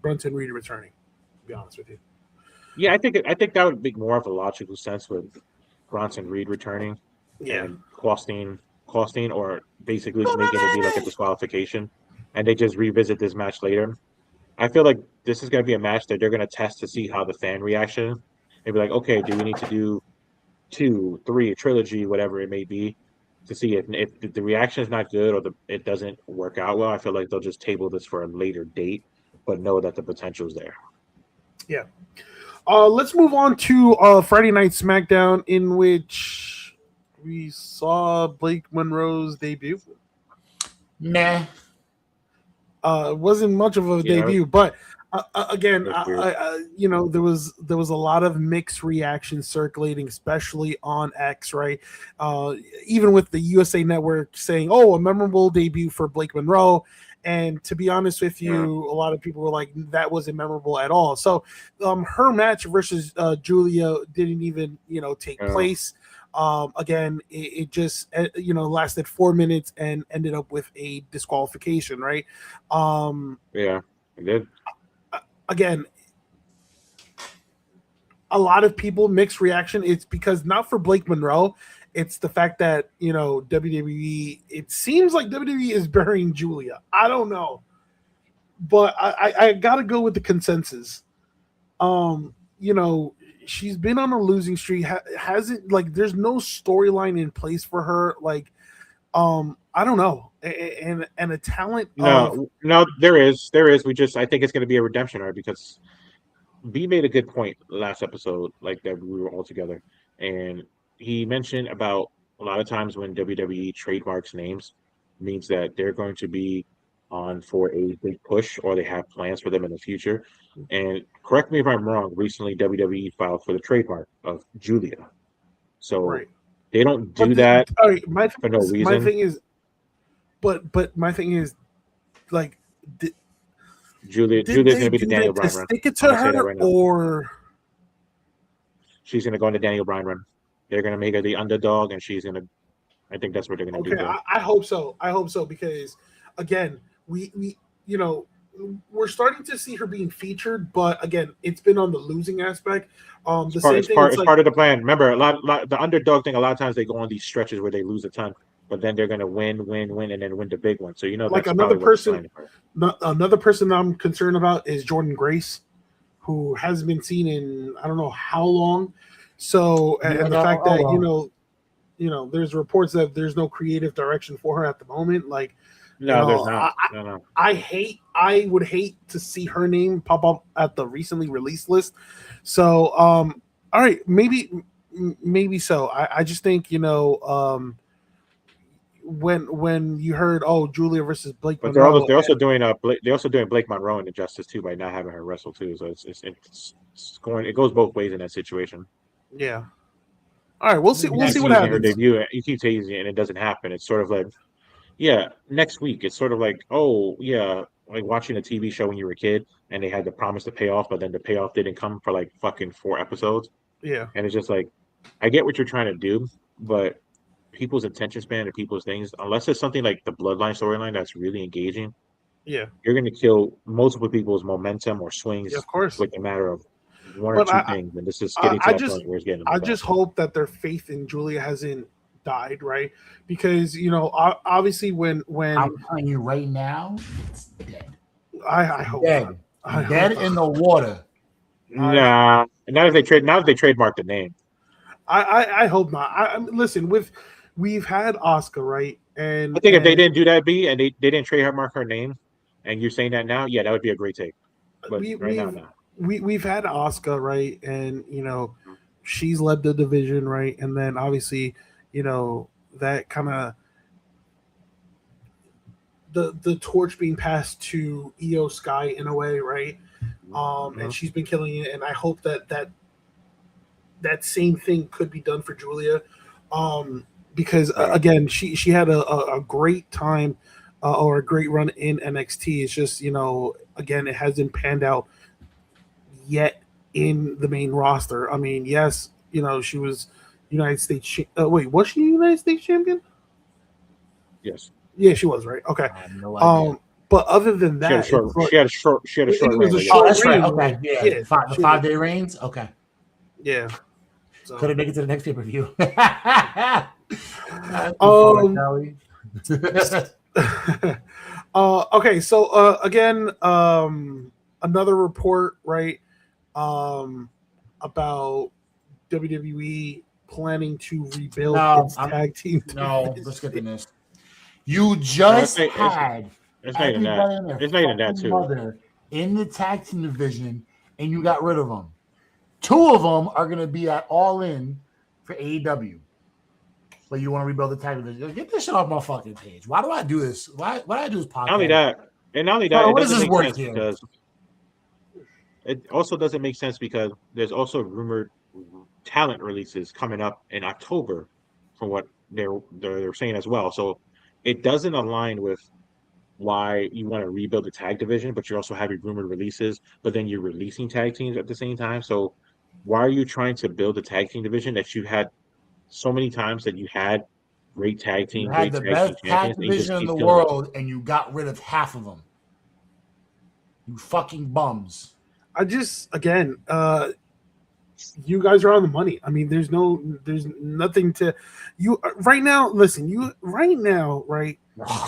Bronson Reed returning. To be honest with you, yeah, I think that would make more of a logical sense with Bronson Reed returning, and costing, or basically just making it be like a disqualification, and they just revisit this match later. I feel like this is going to be a match that they're going to test to see how the fan reaction. They'd be like, okay, do we need to do 2, 3, a trilogy, whatever it may be, to see if the reaction is not good or it doesn't work out well. I feel like they'll just table this for a later date, but know that the potential is there. Yeah. Let's move on to Friday Night SmackDown, in which we saw Blake Monroe's debut. Nah. It wasn't much of a debut, but again, there was a lot of mixed reactions circulating, especially on X, right? Even with the USA Network saying, "Oh, a memorable debut for Blake Monroe," and to be honest with you, a lot of people were like, "That wasn't memorable at all." So, her match versus Julia didn't even take place. Again, it just lasted 4 minutes and ended up with a disqualification, right? Yeah, it did. Again, a lot of people mixed reaction. It's because not for Blake Monroe, it's the fact that WWE. It seems like WWE is burying Julia. I don't know, but I gotta go with the consensus. She's been on a losing streak. Hasn't there's no storyline in place for her. I don't know, and a talent. No, there is. I think it's going to be a redemption arc because B made a good point last episode, like that we were all together, and he mentioned about a lot of times when WWE trademarks names means that they're going to be on for a big push or they have plans for them in the future. And correct me if I'm wrong, recently WWE filed for the trademark of Julia. So they don't do that for no reason. My thing is, but my thing is, Julia's going to be the Daniel Bryan run. Stick it to her, or she's going to go on the Daniel Bryan run. They're going to make her the underdog, and she's going to. I think that's what they're going to do. I hope so. I hope so because, again, we we're starting to see her being featured, but again, it's been on the losing aspect. It's part of the plan. Remember, the underdog thing. A lot of times they go on these stretches where they lose a ton, but then they're gonna win, and then win the big one. So like that's another person. Another person that I'm concerned about is Jordan Grace, who hasn't been seen in I don't know how long. So and the fact that there's reports that there's no creative direction for her at the moment. Like, no, there's not. No. I would hate to see her name pop up at the recently released list. So, all right, maybe so. I just think when you heard Julia versus Blake, but Monroe, they're also doing Blake Monroe an injustice too by not having her wrestle too. So it goes both ways in that situation. Yeah. All right, we'll see what happens. Her debut, you keep teasing it and it doesn't happen. It's sort of like, next week. It's sort of like, like watching a TV show when you were a kid and they had the promise to pay off, but then the payoff didn't come for like fucking 4 episodes. Yeah. And it's just like, I get what you're trying to do, but people's attention span and people's things, unless it's something like the Bloodline storyline that's really engaging, you're going to kill multiple people's momentum or swings, of course, with a matter of one or two things. And this is getting to that point where it's getting. I just hope that their faith in Julia hasn't died, right? Because obviously when I'm telling you right now, it's dead. I hope dead. Dead in the water. Nah, not if they trademark the name. I hope not. Listen, we've had Asuka, right? And I think if they didn't do that, and they didn't trademark her name, and you're saying that now, that would be a great take. But we've had Asuka, right? And she's led the division, right? And then obviously, that kind of the torch being passed to Io Sky in a way, right? And she's been killing it, and I hope that same thing could be done for Julia, because again, she had a great time or a great run in NXT. It's just again, it hasn't panned out yet in the main roster. I mean, yes, she was United States. Wait, was she United States champion? Yes. Yeah, she was, right? Okay. I have no idea. But other than that, she had a short reign. Oh, that's right. Okay, yeah. The 5-day reigns. Okay. Yeah. So. Could it make it to the next pay-per-view? Okay, so again, another report, right? About WWE planning to rebuild its tag team. No, let's get in this. You just had it's not even that. It's not even that too. In the tag team division, and you got rid of them. 2 of them are going to be at All In for AEW. But you want to rebuild the tag division? Get this shit off my fucking page. Why do I do this? Why do I do this podcast? Not only that, what does this work here? Because it also doesn't make sense because there's also rumored talent releases coming up in October, from what they're saying as well. So it doesn't align with why you want to rebuild the tag division, but you're also having rumored releases, but then you're releasing tag teams at the same time. So why are you trying to build a tag team division that you had so many times that you had great tag teams? You had the best tag division in the world, and you got rid of half of them. You fucking bums. Again, you guys are on the money. I mean, there's nothing to you right now. Listen, right?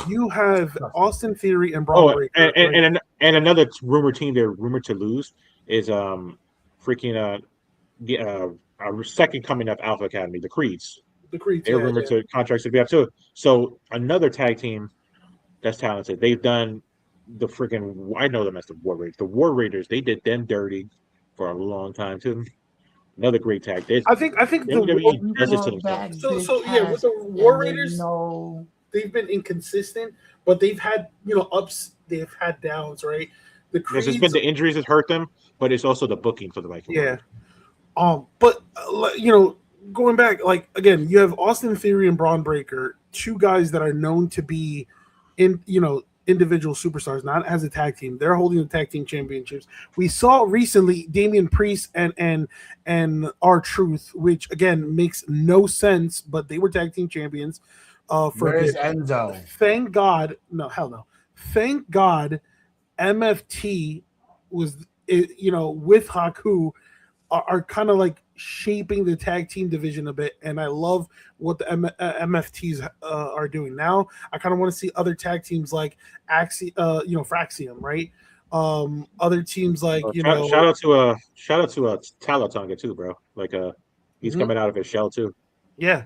You have Austin Theory and Braun Breaker. And another rumor team they're rumored to lose is freaking our second coming up Alpha Academy, the Creeds. They're rumored to contracts to be up too. So another tag team that's talented. They've done the freaking, I know them as the War Raiders. The War Raiders, they did them dirty for a long time too. Another great tag. I think WWE does it to themselves. So with the War Raiders, they've been inconsistent, but they've had ups, they've had downs, right? The Creeds, it's been the injuries that hurt them, but it's also the booking for the Vikings. Yeah. But going back, like again, you have Austin Theory and Braun Breaker, 2 guys that are known to be individual superstars, not as a tag team. They're holding the tag team championships. We saw recently Damian Priest and R-Truth, which again makes no sense, but they were tag team champions. Where's Enzo? Thank God. No, hell no. Thank God MFT with Haku are kind of like shaping the tag team division a bit, and I love what the MFTs are doing now. I kind of want to see other tag teams like Fraxium, right? Other teams like shout out to Talatonga too, bro. Like he's coming out of his shell too. Yeah.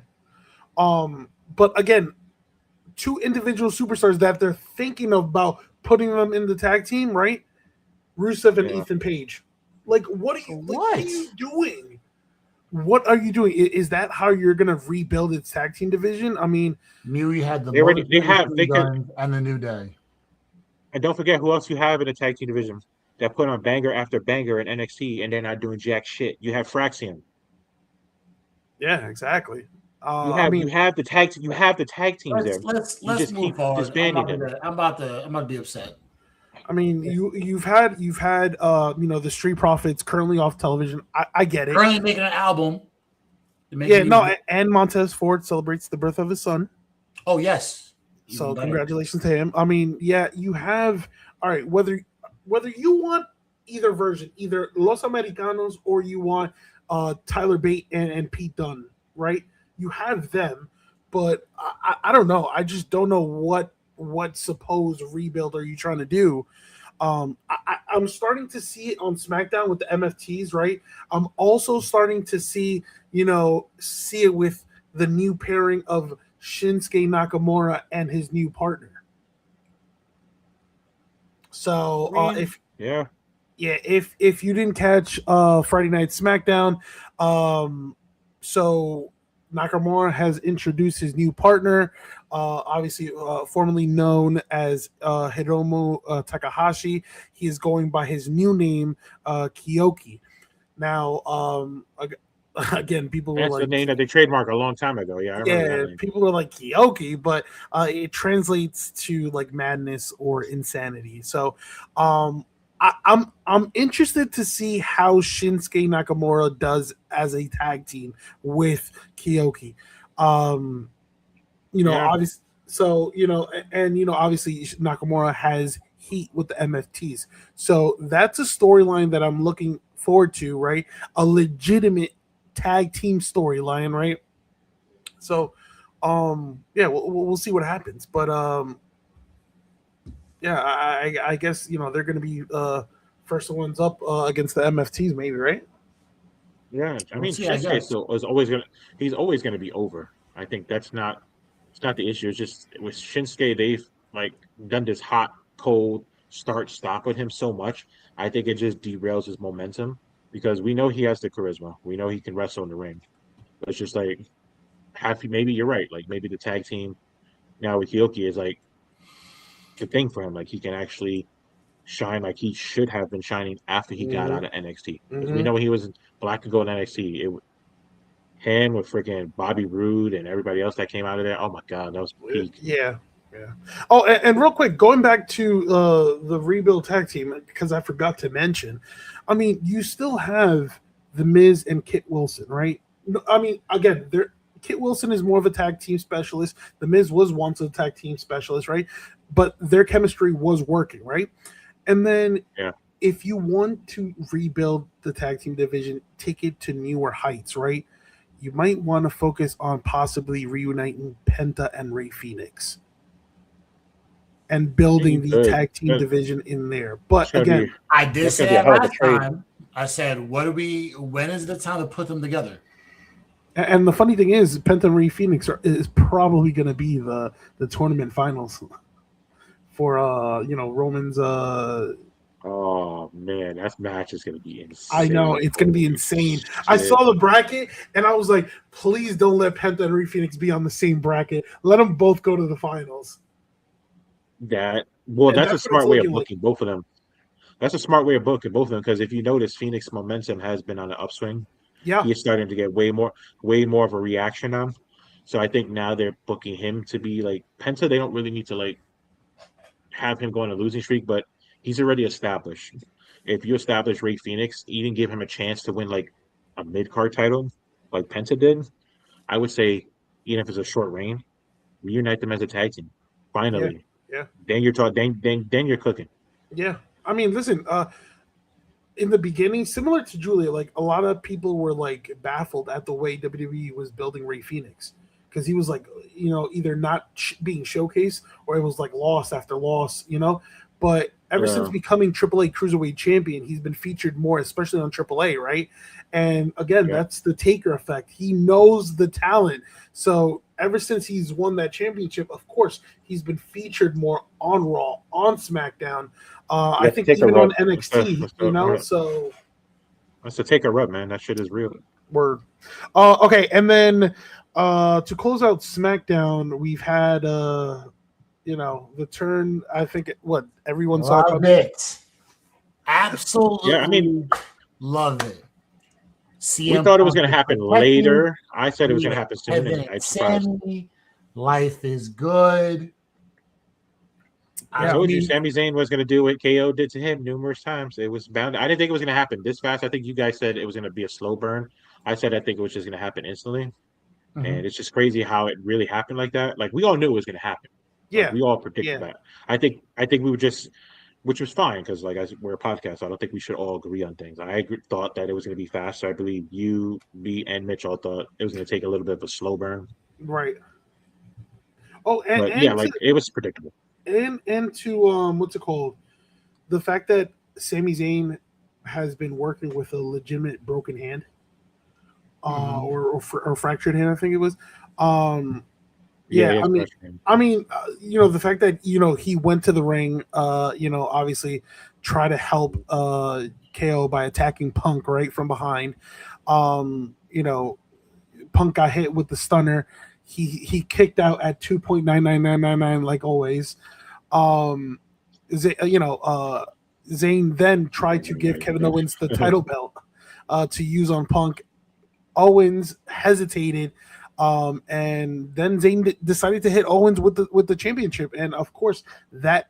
But again, two individual superstars that they're thinking about putting them in the tag team, right? Rusev and Ethan Page. Like, what are you doing? What are you doing? Is that how you're gonna rebuild its tag team division? I mean, Miri had the and the New Day. And don't forget who else you have in the tag team division that put on banger after banger in NXT and they're not doing jack shit. You have Fraxium. Yeah, exactly. You have the tag teams there. Let's move forward. I'm about to be upset. I mean, you've had the Street Profits currently off television. I get it. Currently making an album. And Montez Ford celebrates the birth of his son. Oh yes. So congratulations to him. I mean, yeah, you have whether you want either version, either Los Americanos or you want Tyler Bate and Pete Dunne, right? You have them, but I don't know. I just don't know what supposed rebuild are you trying to do. I'm starting to see it on SmackDown with the MFTs, right? I'm also starting to see it with the new pairing of Shinsuke Nakamura and his new partner. So if you didn't catch Friday Night SmackDown, so Nakamura has introduced his new partner, obviously formerly known as Hiromu Takahashi. He is going by his new name, Kiyoki. Now, again, people were the name that they trademarked a long time ago. Yeah, people were like Kiyoki, but it translates to like madness or insanity. So, I'm interested to see how Shinsuke Nakamura does as a tag team with Kiyoki. Obviously, obviously Nakamura has heat with the MFTs. So that's a storyline that I'm looking forward to, right? A legitimate tag team storyline, right? So, we'll see what happens, but I guess they're going to be first ones up against the MFTs, maybe, right? Yeah, I mean, Shinsuke he's always going to be over. I think it's not the issue. It's just with Shinsuke, they've like done this hot, cold start stop with him so much. I think it just derails his momentum because we know he has the charisma. We know he can wrestle in the ring. But it's just like maybe you're right. Like maybe the tag team now with Kiyoki is like the thing for him. Like he can actually shine like he should have been shining after he got out of NXT. Because we know when he was black and gold in NXT, him with freaking Bobby Roode and everybody else that came out of there. Oh my God, that was peak. Yeah. Oh, and real quick, going back to the rebuild tag team, because I forgot to mention, I mean, you still have The Miz and Kit Wilson, right? I mean, again, Kit Wilson is more of a tag team specialist. The Miz was once a tag team specialist, right? But their chemistry was working, right? And then if you want to rebuild the tag team division, take it to newer heights, right? You might want to focus on possibly reuniting Penta and Rey Fenix and building the tag team division in there. But again, I did say that last time. I said, when is the time to put them together? And the funny thing is, Penta and Rey Fenix is probably going to be the tournament finals for Roman's. Oh man, that match is going to be insane. I know it's going to be insane. I saw the bracket and I was like, please don't let Penta and Rey Fenix be on the same bracket. Let them both go to the finals. That's a smart way of booking both of them. That's a smart way of booking both of them because if you notice, Phoenix momentum has been on the upswing. Yeah, he's starting to get way more of a reaction on. So I think now they're booking him to be like Penta. They don't really need to like have him go on a losing streak, but he's already established. If you establish Rey Fenix, even give him a chance to win like a mid-card title, like Penta did, I would say, even if it's a short reign, reunite them as a tag team. Finally. Yeah. Then you're talking. Then you're cooking. Yeah, I mean, listen. In the beginning, similar to Julia, like a lot of people were like baffled at the way WWE was building Ray Phoenix because he was like, either not being showcased or it was like loss after loss. But ever since Yeah, becoming AAA Cruiserweight Champion, he's been featured more, especially on AAA, right? And again, yeah. that's the Taker effect. He knows the talent. So ever since he's won that championship, of course, he's been featured more on Raw, on SmackDown. You I have to think take a even on rub. NXT, so That's to take a rub, man. That shit is real. word. Okay, and then to close out SmackDown, we've had the turn. I think what everyone saw Love coming. it. Yeah, I mean, Absolutely love it. we CM thought it was Punk going to is happen protecting later. I said it was going the to happen soon, and Evan I surprised. Sammy. Life is good. I Yeah, I told you mean, Sami Zayn was going to do what KO did to him numerous times. It was bound. I didn't think it was going to happen this fast. I think you guys said it was going to be a slow burn. I said I think it was just going to happen instantly, Mhm. and it's just crazy how it really happened like that. Like we all knew it was going to happen. Like yeah, we all predicted yeah. that. I think we were just, which was fine because like as we're a podcast, I don't think we should all agree on things. Thought that it was going to be fast. So I believe you, me, and Mitch all thought it was going to take a little bit of a slow burn. Right. Oh, and, But yeah, and like to it was predictable. and to what's it called? The fact that Sami Zayn has been working with a legitimate broken hand, Mhm. or fractured hand, I think it was. Um, Yeah, yeah, yeah, I mean, question. the fact that he went to the ring, obviously try to help KO by attacking Punk right from behind. Punk got hit with the stunner. He kicked out at 2.99999 like always. Um, Zayn then tried to give Kevin Owens the title belt to use on Punk. Owens hesitated, and then Zayn decided to hit Owens with the championship, and of course that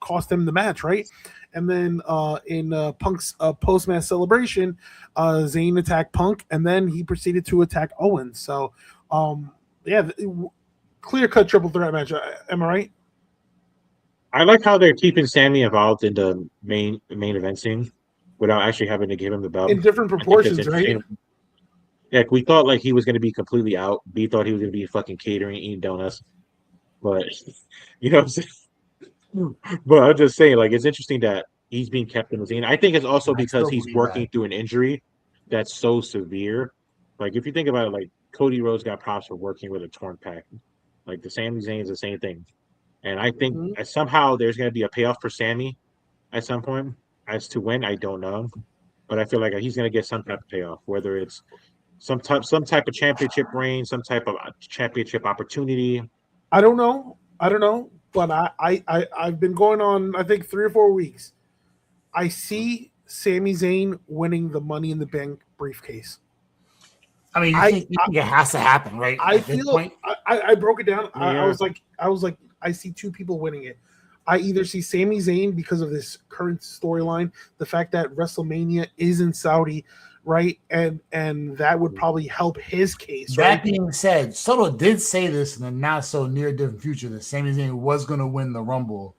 cost him the match, right? And then in Punk's post match celebration, Zayn attacked Punk, and then he proceeded to attack Owens. So, yeah, clear cut triple threat match. Am I right? I like how they're keeping Sammy involved in the main event scene without actually having to give him the belt. In different I think that's proportions, right? interesting. Like we thought, like he was going to be completely out. B thought he was going to be fucking catering, eating donuts. But you know, what I'm saying? But I'm just saying, like it's interesting that he's being kept in the scene. I think it's also I because still he's believe working that. through an injury that's so severe. Like if you think about it, like Cody Rhodes got props for working with a torn pec. Like the Sami Zayn is the same thing. And I think Mhm. somehow there's going to be a payoff for Sammy at some point. As to when, I don't know, but I feel like he's going to get some type of payoff, whether it's some type of championship reign, some type of championship opportunity. I don't know, but I've been going on I think 3 or 4 weeks. I see Sami Zayn winning the Money in the Bank briefcase. I mean, I you think it has to happen, right? I At this feel point, I broke it down. I Yeah, was like I see two people winning it. I either see Sami Zayn because of this current storyline, the fact that WrestleMania is in Saudi, right, and that would probably help his case, that right? being said, Soto did say this in the not so near distant future that Sami Zayn was going to win the Rumble,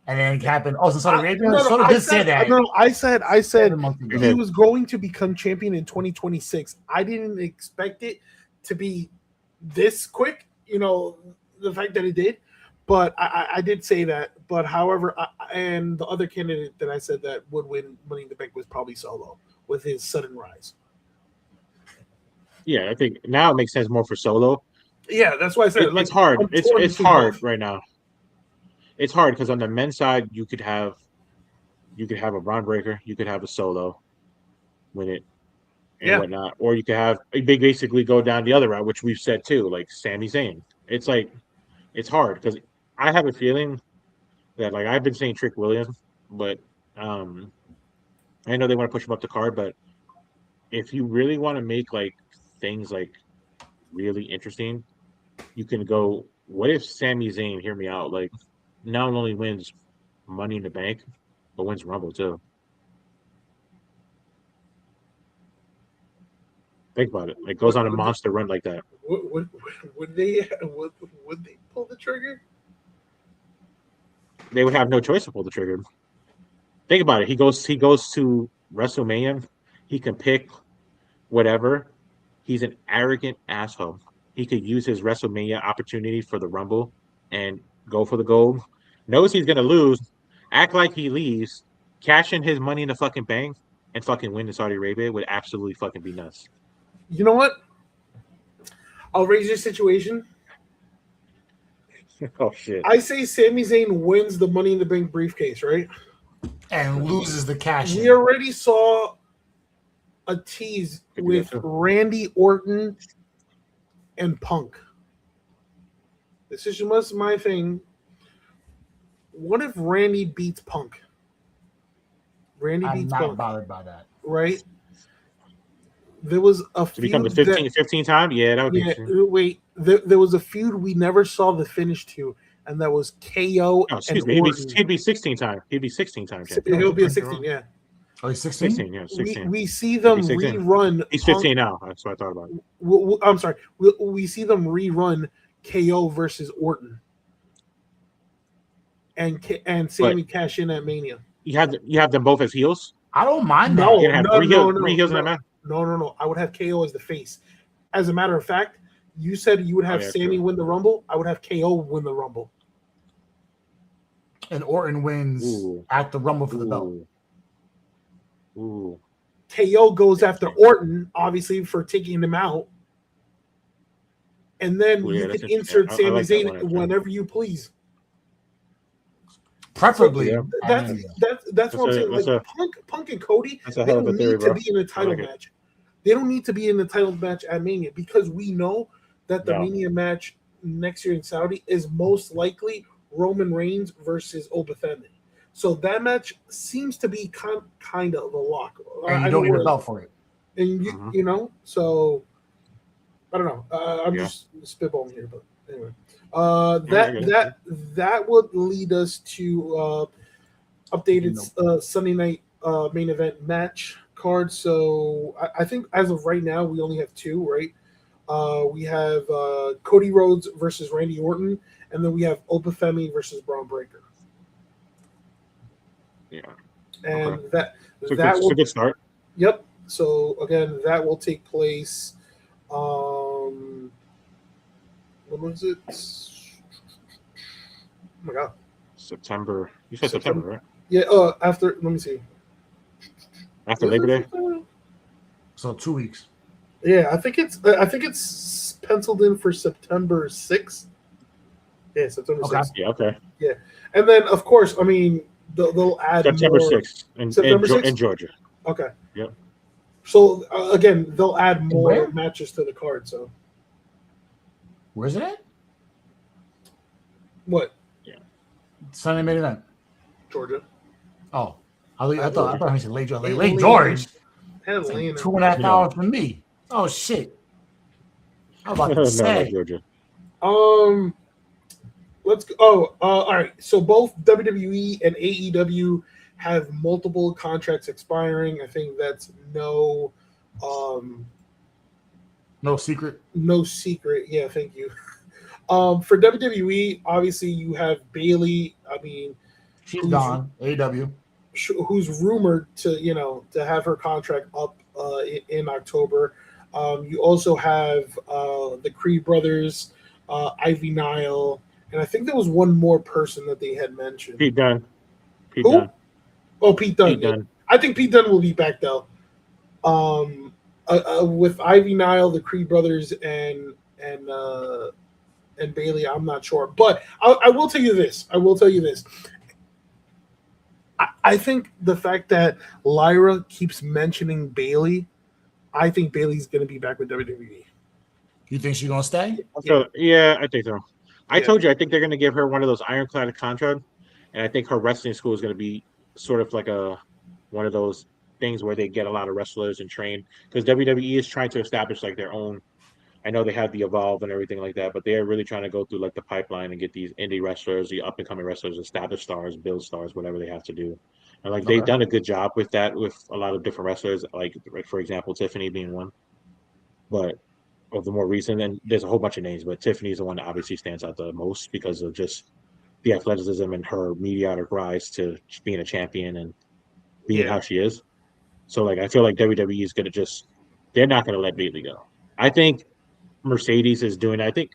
and then it happened. Oh, in Saudi Arabia, No, Soto I did say said that no. I said 7 months ago. he was going to become champion in 2026. I didn't expect it to be this quick. The fact that it did, but I did say that. But however, and the other candidate that I said that would win Money in the Bank was probably Solo with his sudden rise. yeah. I think now it makes sense more for Solo. Yeah, that's why I said It's like hard. I'm It's torn it's between hard both. right now. It's hard because on the men's side, you could have a Braun Breaker, you could have a Solo win it and Yeah, whatnot, or you could have basically go down the other route, which we've said too, like Sami Zayn. It's like it's hard because I have a feeling that like I've been saying Trick Williams, but um, I know they want to push him up the card, but if you really want to make like things like really interesting, you can go. What if Sami Zayn, hear me out, like not only wins Money in the Bank, but wins Rumble too? Think about it. Like goes would on a would they, monster run like that. would they pull the trigger? they would have no choice to pull the trigger. Think about it. He goes to WrestleMania. He can pick whatever. He's an arrogant asshole. He could use his WrestleMania opportunity for the Rumble and go for the gold. Knows he's gonna lose. Act like he leaves. Cash in his money in the fucking bank and fucking win in Saudi Arabia would absolutely fucking be nuts. You know what? I'll raise your situation. Oh shit! I say Sami Zayn wins the Money in the Bank briefcase, right? And loses the cash. We already saw a tease with Randy Orton and Punk. This is just my thing. What if Randy beats Punk? I'm not bothered by that. Right? There was a feud. To become the 15 time? Yeah, that would be true. Wait, there was a feud we never saw the finish to, and that was KO. Oh, excuse me. He'd be 16 time. He'd be 16 time. He'll be a 16, yeah. Oh, he's 16? 16, yeah, 16. We see them rerun. He's 15 now. That's what I thought about. I'm sorry. We see them rerun KO versus Orton. And Sammy cash in at Mania. You have them both as heels? I don't mind that. Three heels in that match? No. I would have KO as the face. As a matter of fact, you said you would have Sammy win the Rumble. I would have KO win the Rumble. And Orton wins at the Rumble for the belt. Ooh. KO goes after Orton, obviously, for taking him out. And then you can insert Sami Zayn whenever you please. Preferably. So that's what I'm saying. Like Punk and Cody, they don't need to be in a title match. They don't need to be in the title match at Mania because we know that the Mania match next year in Saudi is most likely Roman Reigns versus Obafemi. So that match seems to be kind of a lock. And you don't need a belt for it. And you know, so I don't know. I'm just spitballing here, but anyway. That would lead us to updated Sunday night main event match card. So I think as of right now we only have two, right? We have Cody Rhodes versus Randy Orton, and then we have Obafemi versus Braun Breaker. Yeah, and it's a good start. Yep. So again, that will take place. When was it? Oh my god. September. You said September, right? Yeah. After. Let me see. After Labor Day. So 2 weeks. Yeah, I think it's penciled in for September 6th. Yeah, September 6th. Yeah. Okay. Yeah, and then of course, I mean they'll add September more. 6th in Georgia. Okay. Yep. So again, they'll add more matches to the card. So. Where's it at? What? Yeah. Sunday main event. Georgia. Oh, I thought he said Lake George. Lake George. Like $2.5 from me. Oh shit. How about to say? Georgia. Let's go. All right. So both WWE and AEW have multiple contracts expiring. I think that's no secret. No secret. Yeah, thank you. For WWE, obviously you have Bayley. I mean, she's gone. AEW, who's rumored to have her contract up in October. You also have the Creed brothers, Ivy Nile, and I think there was one more person that they had mentioned. Pete Dunne. Who? Oh, Pete Dunne. I think Pete Dunne will be back though. With Ivy Nile, the Creed brothers, and Bayley, I'm not sure, but I will tell you this. I think the fact that Lyra keeps mentioning Bayley, I think Bayley's going to be back with WWE. You think she's going to stay? Yeah, I think so. I told you, I think they're going to give her one of those ironclad contracts, and I think her wrestling school is going to be sort of like one of those things where they get a lot of wrestlers and train, because WWE is trying to establish like their own. I know they have the Evolve and everything like that, but they're really trying to go through like the pipeline and get these indie wrestlers, the up and coming wrestlers, established stars, build stars, whatever they have to do. And like they've done a good job with that with a lot of different wrestlers, like for example, Tiffany being one. But of the more recent, and there's a whole bunch of names, but Tiffany's the one that obviously stands out the most because of just the athleticism and her meteoric rise to being a champion and being how she is. So like I feel like WWE is gonna they're not gonna let Bayley go. I think Mercedes is doing. I think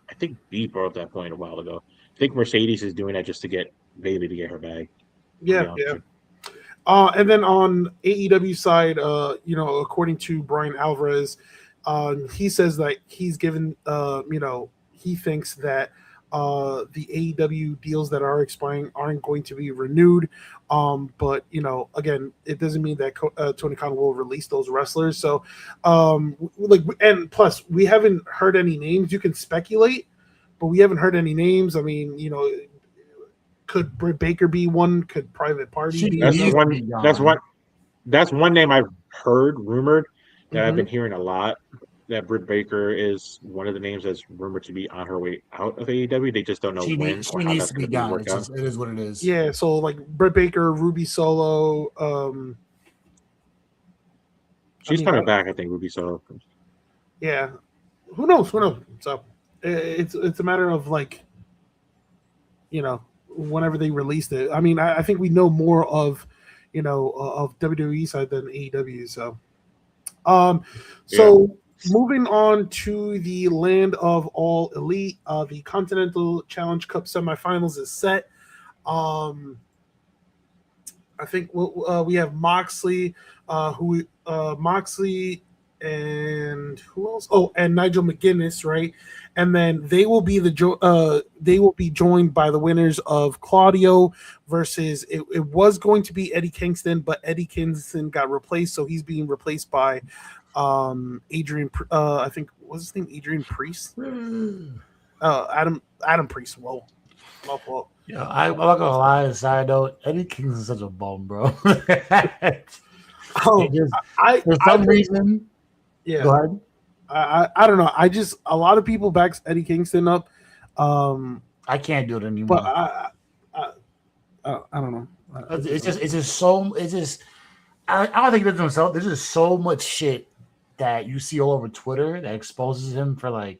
B brought up that point a while ago. I think Mercedes is doing that just to get Bayley to get her bag. Yeah. And then on AEW side, according to Brian Alvarez, he says that he's given, he thinks that the AEW deals that are expiring aren't going to be renewed. But again, it doesn't mean that Tony Khan will release those wrestlers. So, and plus, we haven't heard any names. You can speculate, but we haven't heard any names. I mean, could Britt Baker be one? Could Private Party be one? That's one name I've heard rumored that I've been hearing a lot. That Britt Baker is one of the names that's rumored to be on her way out of AEW. They just don't know when or how that's going to be worked out. It is what it is. Yeah, so like Britt Baker, Ruby Solo. She's coming back, I think. Ruby Solo. Yeah, who knows? So it's a matter of like, whenever they released it. I mean, I think we know more of of WWE side than AEW. So moving on to the land of all elite, the Continental Challenge Cup semifinals is set. I think we have Moxley, Moxley and who else? Oh, and Nigel McGuinness, right? And then they will be joined by the winners of Claudio versus it was going to be Eddie Kingston, but Eddie Kingston got replaced, so he's being replaced by Adrian. I think what's his name? Adrian Priest. Adam Priest. Whoa, my fault. Yeah, I'm not gonna lie. Side note, Eddie Kingston's such a bum, bro. For some reason. Yeah. Go ahead. I don't know. A lot of people backs Eddie Kingston up. I can't do it anymore. But I don't know. It's just I don't think it's himself. There's just so much shit that you see all over Twitter that exposes him for like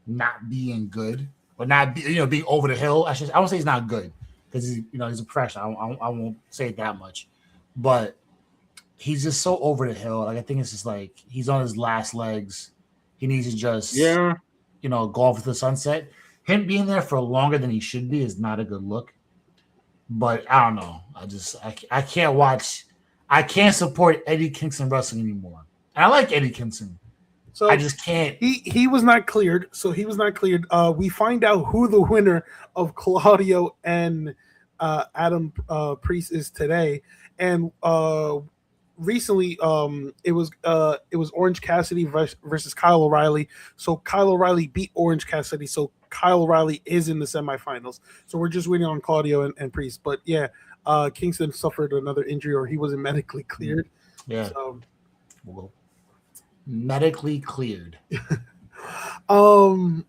not being good or not being over the hill. I won't say he's not good because he's a professional. I won't say it that much, but he's just so over the hill. Like I think it's just like he's on his last legs. He needs to just go off with the sunset. Him being there for longer than he should be is not a good look. But I don't know. I can't watch. I can't support Eddie Kingston wrestling anymore. And I like Eddie Kingston. So I just can't. He was not cleared. So he was not cleared. We find out who the winner of Claudio and Adam Priest is today. And recently, it was Orange Cassidy versus Kyle O'Reilly. So Kyle O'Reilly beat Orange Cassidy. So Kyle O'Reilly is in the semifinals. So we're just waiting on Claudio and Priest. But yeah, Kingston suffered another injury, or he wasn't medically cleared. Yeah. So, medically cleared. Then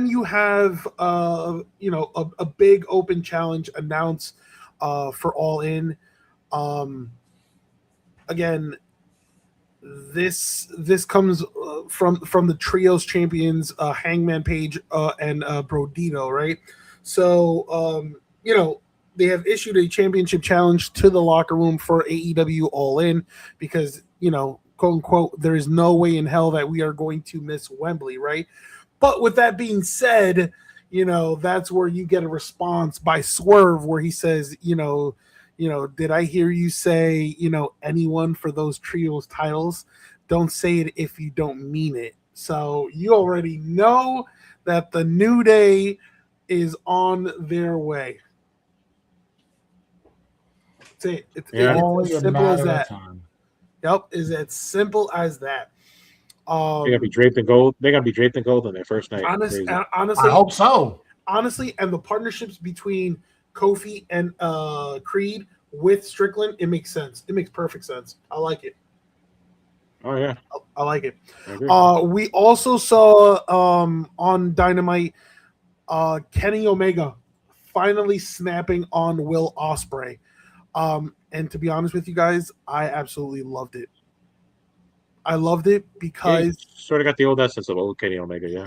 you have a big open challenge announced for All In. Again, this comes from the trios champions, Hangman Page and Brodito, right? So they have issued a championship challenge to the locker room for AEW All In because quote unquote there is no way in hell that we are going to miss Wembley, right? But with that being said, that's where you get a response by Swerve where he says, did I hear you say, anyone for those trios titles? Don't say it if you don't mean it. So you already know that the New Day is on their way. That's it. It's as simple as that. Yep, is as simple as that. They gotta be draped in gold. They gotta be draped in gold on their first night. Honestly, I hope so. Honestly, and the partnerships between Kofi and Creed with Strickland, it makes sense. It makes perfect sense. I like it. Oh yeah, I like it. We also saw on Dynamite Kenny Omega finally snapping on Will Ospreay. And to be honest with you guys, I absolutely loved it. I loved it because sort of got the old essence of old Kenny Omega. Yeah,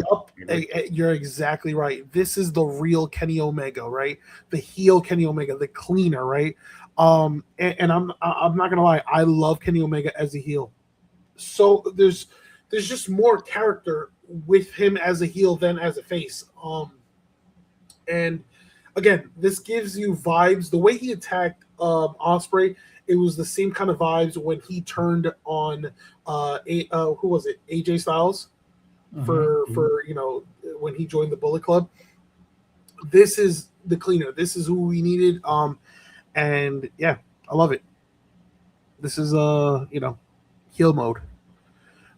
you're exactly right. This is the real Kenny Omega, right? The heel Kenny Omega, the cleaner, right? And I'm not gonna lie, I love Kenny Omega as a heel. So there's just more character with him as a heel than as a face. And again, this gives you vibes. The way he attacked Ospreay, it was the same kind of vibes when he turned on who was it? AJ Styles for when he joined the Bullet Club. This is the cleaner. This is who we needed. And yeah, I love it. This is heel mode.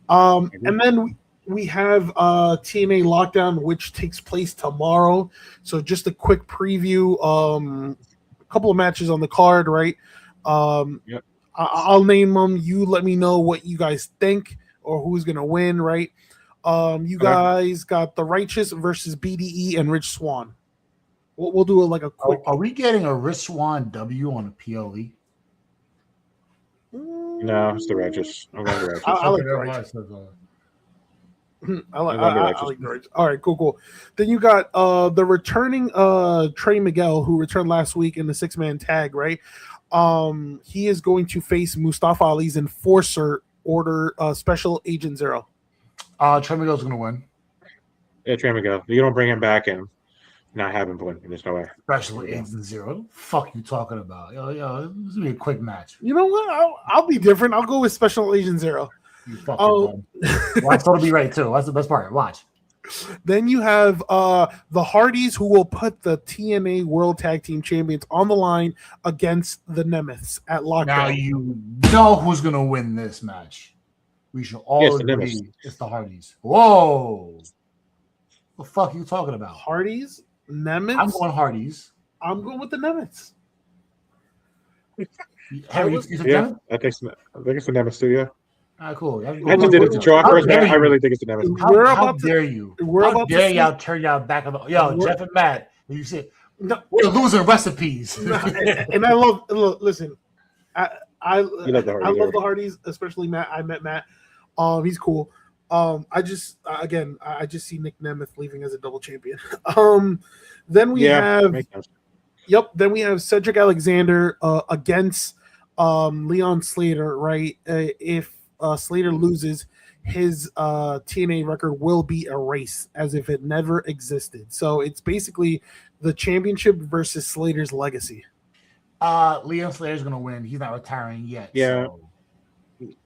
And then we have TNA Lockdown, which takes place tomorrow. So just a quick preview. A couple of matches on the card, right? Yep. I'll name them. You let me know what you guys think or who's gonna win, right? You guys got The Righteous versus BDE and Rich Swann. We'll do a quick. Are we getting a Rich Swann W on a PLE? No, it's The Righteous. I'm going The Righteous. I like The Righteous. I like The Righteous. All right, cool. Then you got the returning Trey Miguel, who returned last week in the 6-man tag, right? He is going to face Mustafa Ali's enforcer order Special Agent Zero. Trey Miguel's going to win. Yeah, Trey Miguel. You don't bring him back and not have him win. There's no way. Special Agent Zero. What the fuck you talking about? Yo, this is going to be a quick match. You know what? I'll be different. I'll go with Special Agent Zero. You fucking Watch Total be right, too. That's the best part. Watch. Then you have the Hardys, who will put the TNA World Tag Team Champions on the line against the Nemeths at Lockdown. Now you know who's going to win this match. We should all agree it's the Hardys. Whoa. What the fuck are you talking about? Hardys? Nemeths? I'm going Hardys. I'm going with the Nemeths. Harry, you yeah, I think it's the Nemeths too, yeah. All right, cool. I just did it to draw first, but I really think it's the Nemeths. How dare you? How dare y'all turn y'all back on the... Yo, Jeff and Matt, you see, we're losing recipes. And I listen, I love the Hardys, especially Matt. I met Matt. He's cool. I just see Nick Nemeth leaving as a double champion. Then we have Cedric Alexander against Leon Slater, right? If Slater loses, his TNA record will be erased as if it never existed. So it's basically the championship versus Slater's legacy. Leon Slater's gonna win. He's not retiring yet. Yeah. So.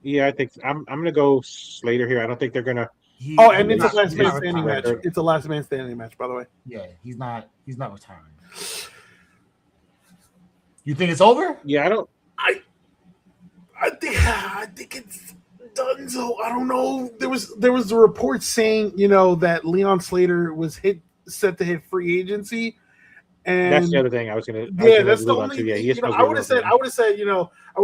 Yeah, I think I'm gonna go Slater here. I don't think they're gonna. And it's a last man standing match. It's a last man standing match, by the way. Yeah, he's not retiring. You think it's over? Yeah, I don't. I think it's done. So I don't know. There was a report saying that Leon Slater was set to hit free agency. And that's the other thing I was gonna. That's the only. I would have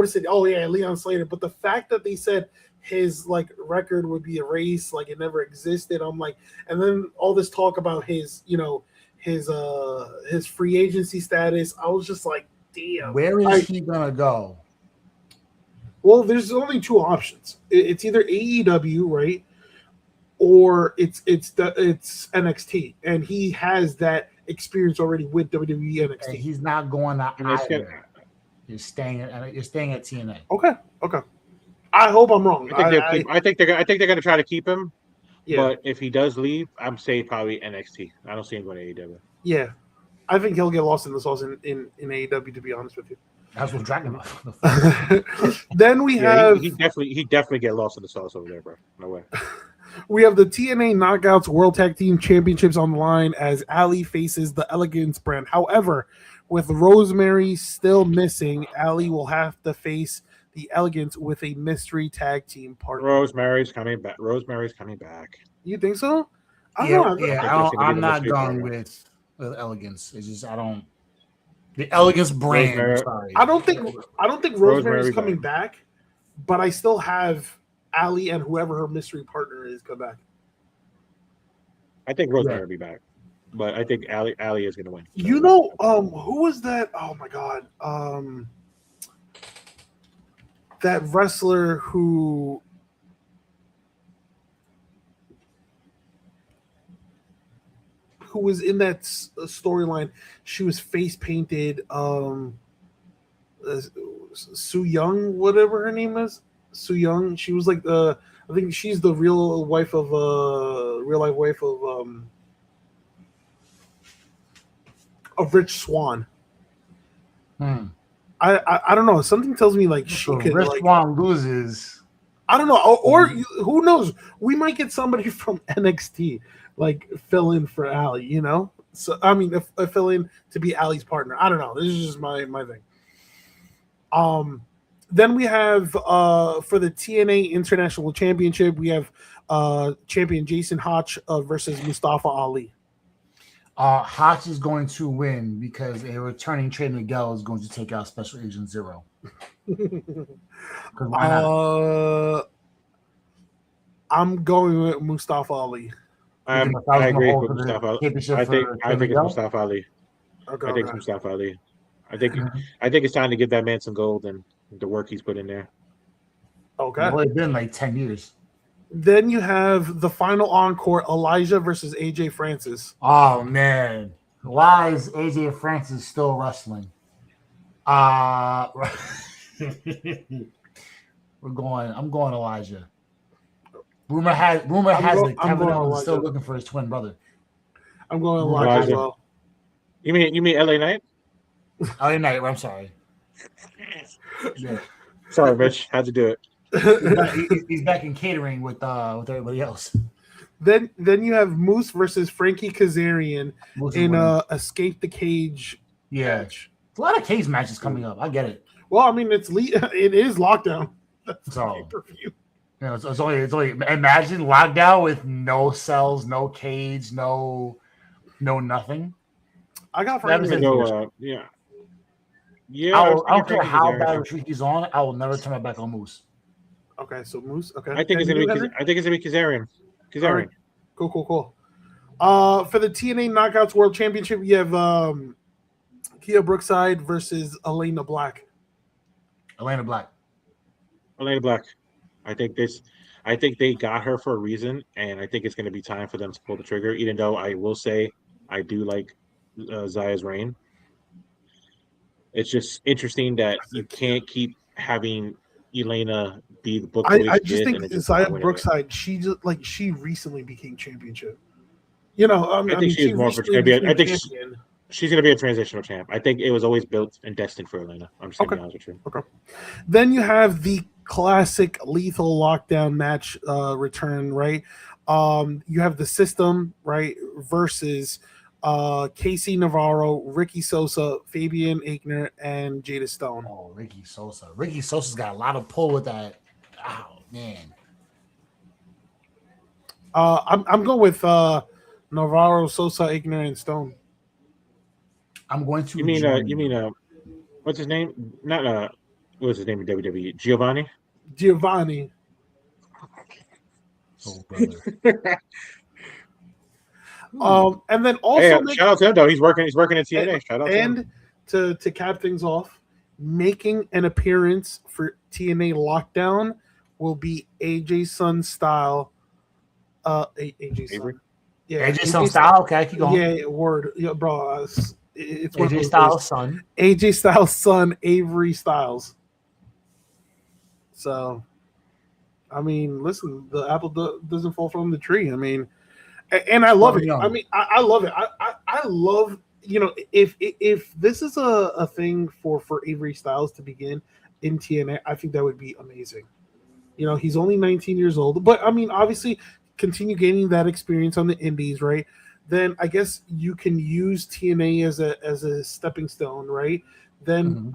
said, oh yeah, Leon Slater. But the fact that they said his record would be erased, like it never existed. I'm like, and then all this talk about his free agency status. I was just like, damn. Where is he gonna go? Well, there's only two options. It's either AEW, right, or it's NXT, and he has that experience already with WWE NXT. And he's not going out either. You're staying at TNA. Okay. I hope I'm wrong. I think they're going to try to keep him. Yeah. But if he does leave, I'm saying probably NXT. I don't see him going to AEW. Yeah, I think he'll get lost in the sauce in AEW. To be honest with you, that's what Dragunov. Then we have he definitely get lost in the sauce over there, bro. No way. We have the TNA Knockouts World Tag Team Championships on the line as Ali faces the Elegance brand. However, with Rosemary still missing, Ali will have to face the Elegance with a mystery tag team partner. Rosemary's coming back. You think so? I'm not going with Elegance. It's just the Elegance brand. Sorry. I don't think Rosemary's coming back, but I still have Ali and whoever her mystery partner is come back. I think Rosemary will be back, but I think Ali is going to win. Who was that? Oh my God, that wrestler who who was in that storyline. She was face painted. Sue Young, whatever her name is, Sue Young. She was like I think she's the real life of Rich Swann. I don't know. Something tells me like she could. Rich Swann loses. I don't know, or who knows? We might get somebody from NXT like fill in for Allie. You know, so I mean, fill in to be Allie's partner. I don't know. This is just my thing. Then we have for the TNA International Championship, we have champion Jason Hotch versus Mustafa Ali. Hotch is going to win because a returning Trey Miguel is going to take out Special Agent Zero. Why not? I'm going with Mustafa Ali. I agree with Mustafa Ali. I think it's Mustafa Ali. Okay, I think it's Mustafa Ali. I think it's time to give that man some gold and the work he's put in there. Okay. Well, it's been like 10 years. Then you have the final encore, Elijah versus AJ Francis. Oh man. Why is AJ Francis still wrestling? I'm going Elijah. Rumor has that Kevin Owens is still looking for his twin brother. I'm going Elijah as well. You mean LA Knight? LA Knight, I'm sorry. Yeah. Sorry, Rich. Had to do it. He's back in catering with everybody else. Then you have Moose versus Frankie Kazarian in Escape the Cage match. A lot of cage matches coming up. I get it. Well, I mean, it is Lockdown. That's pay-per-view. It's only imagine Lockdown with no cells, no cage, no nothing. I got Frankie. Yeah. I don't care how bad a retreat he's on. I will never turn my back on Moose. Okay, so Moose. Okay, I think it's gonna be Kazarian. Right. Cool. For the TNA Knockouts World Championship, you have Kia Brookside versus Elena Black. Elena Black. I think they got her for a reason, and I think it's going to be time for them to pull the trigger. Even though I will say I do like Zaya's reign. It's just interesting that you can't keep having Elena be the book. I just think Zaya Brookside, she recently became championship. You know, I think she's more of a champion. I think she's going to be a transitional champ. I think it was always built and destined for Elena. I'm just going to be honest with you. Okay. Then you have the classic Lethal Lockdown match return, right? You have the System, right, versus Casey Navarro, Ricky Sosa, Fabian Aichner, and Jada Stone. Oh, Ricky Sosa. Ricky Sosa's got a lot of pull with that. Oh man. I'm going with Navarro, Sosa, Aichner, and Stone. I'm going to. You mean what's his name? Not what was his name in WWE? Giovanni. Oh, brother. And then also shout out to him though. He's working at TNA. Shout out to him. And to cap things off, making an appearance for TNA Lockdown will be AJ's son style. AJ's son. Yeah, AJ's son style. Okay, keep going. Yeah, word. Yeah, bro. It's AJ Styles' son. AJ Styles' son, Avery Styles. So, I mean, listen, the apple doesn't fall from the tree. I mean, and I love it. I mean, I love it. I love, if this is a thing for Avery Styles to begin in TNA, I think that would be amazing. He's only 19 years old, but I mean, obviously, continue gaining that experience on the indies, right? Then I guess you can use TNA as a stepping stone, right? Then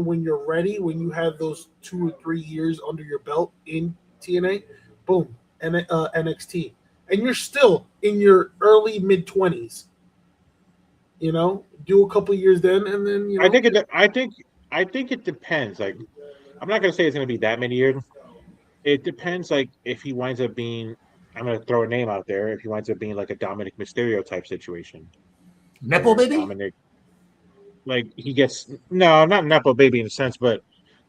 when you're ready, when you have those 2 or 3 years under your belt in TNA, boom, and NXT, and you're still in your early mid-20s. Do a couple years then, and then I think it depends. Like, I'm not gonna say it's gonna be that many years. It depends. Like, if he winds up being, I'm gonna throw a name out there. If he winds up being like a Dominic Mysterio type situation, Nepo baby. Dominic, like he gets not Nepo baby in a sense, but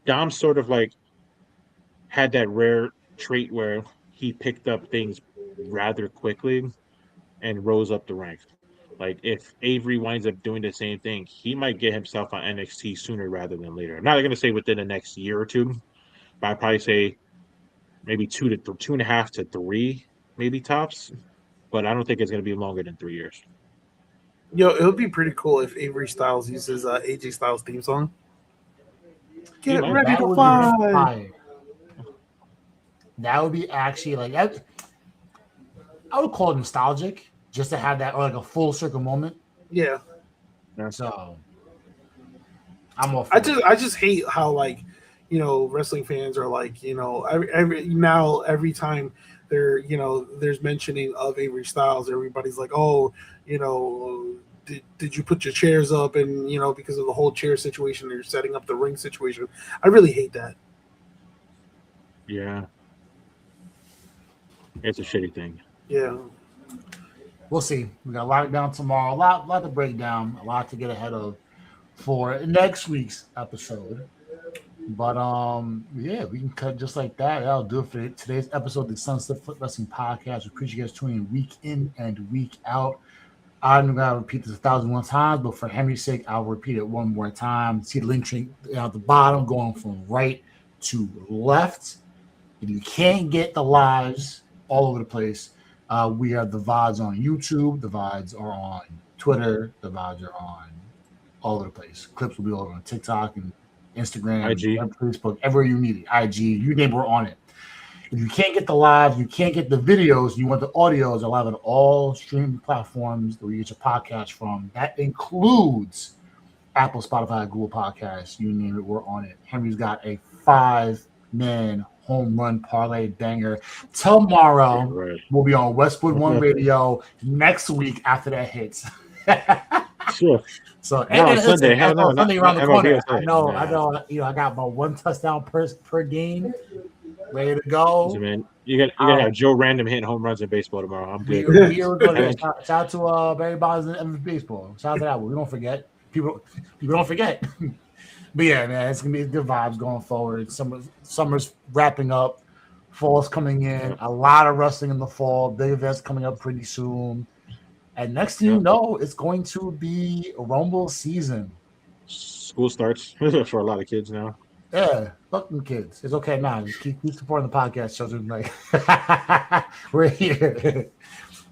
Dom sort of like had that rare trait where he picked up things rather quickly and rose up the ranks. Like if Avery winds up doing the same thing, he might get himself on NXT sooner rather than later. I'm not going to say within the next year or two, but I'd probably say maybe 2.5 to 3, maybe tops. But I don't think it's going to be longer than 3 years. Yo, it would be pretty cool if Avery Styles uses AJ Styles theme song. He Get might. ready That to would fly. be fire. That would be actually like I would call it nostalgic just to have that or like a full circle moment. Yeah. So I'm all for I just hate how like, you know, wrestling fans are like, you know, every time there, you know, there's mentioning of Avery Styles, everybody's like, oh, you know, did you put your chairs up? And you know, because of the whole chair situation, they're setting up the ring situation. I really hate that. Yeah. It's a shitty thing. Yeah. We'll see. We got lockdown tomorrow. A lot to break down. A lot to get ahead of for next week's episode. But yeah, we can cut just like that. That'll do it for today's episode of the Sunset Foot Wrestling Podcast. We appreciate you guys tuning in week in and week out. I'm gonna repeat this 1,001 times, but for Henry's sake, I'll repeat it one more time. See the link tree at the bottom, going from right to left. If you can't get the lives all over the place, we have the VODs on YouTube. The VODs are on Twitter. The VODs are on all over the place. Clips will be over on TikTok and Instagram, IG. Facebook, everywhere you need it. IG, you name it, we're on it. If you can't get the live, you can't get the videos, you want the audios, they're live on all streaming platforms that you get your podcast from. That includes Apple, Spotify, Google Podcasts, you name it, we're on it. Henry's got a 5-man home run parlay banger. Tomorrow, we'll be on Westwood One Radio. Next week, after that hits. Sure. So Sunday around the corner. I know. Yeah. I got about 1 touchdown per game. Ready to go. Listen, man, you're gonna have Joe Random hitting home runs in baseball tomorrow. I'm good. We are going to shout out to Barry Bonds and baseball. Shout out to that one. We don't forget. People don't forget. But yeah, man, it's gonna be good vibes going forward. Summer's wrapping up. Fall's coming in. A lot of wrestling in the fall. Big events coming up pretty soon. And next thing you know, it's going to be Rumble season. School starts for a lot of kids now. Yeah, fuck them kids. It's okay now. Just keep supporting the podcast, children. Like we're here.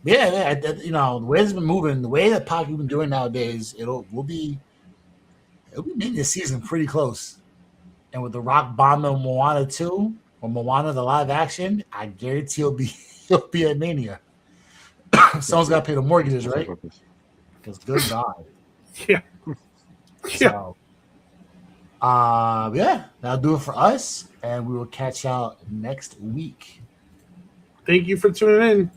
Yeah, you know, the way it's been moving, the way that podcast we've been doing nowadays, it'll be making this season pretty close. And with the Rock bombing Moana 2 or Moana the live action, I guarantee it'll be a mania. Someone's got to pay the mortgages, right? Because good God. Yeah. So, yeah, that'll do it for us, and we will catch y'all next week. Thank you for tuning in.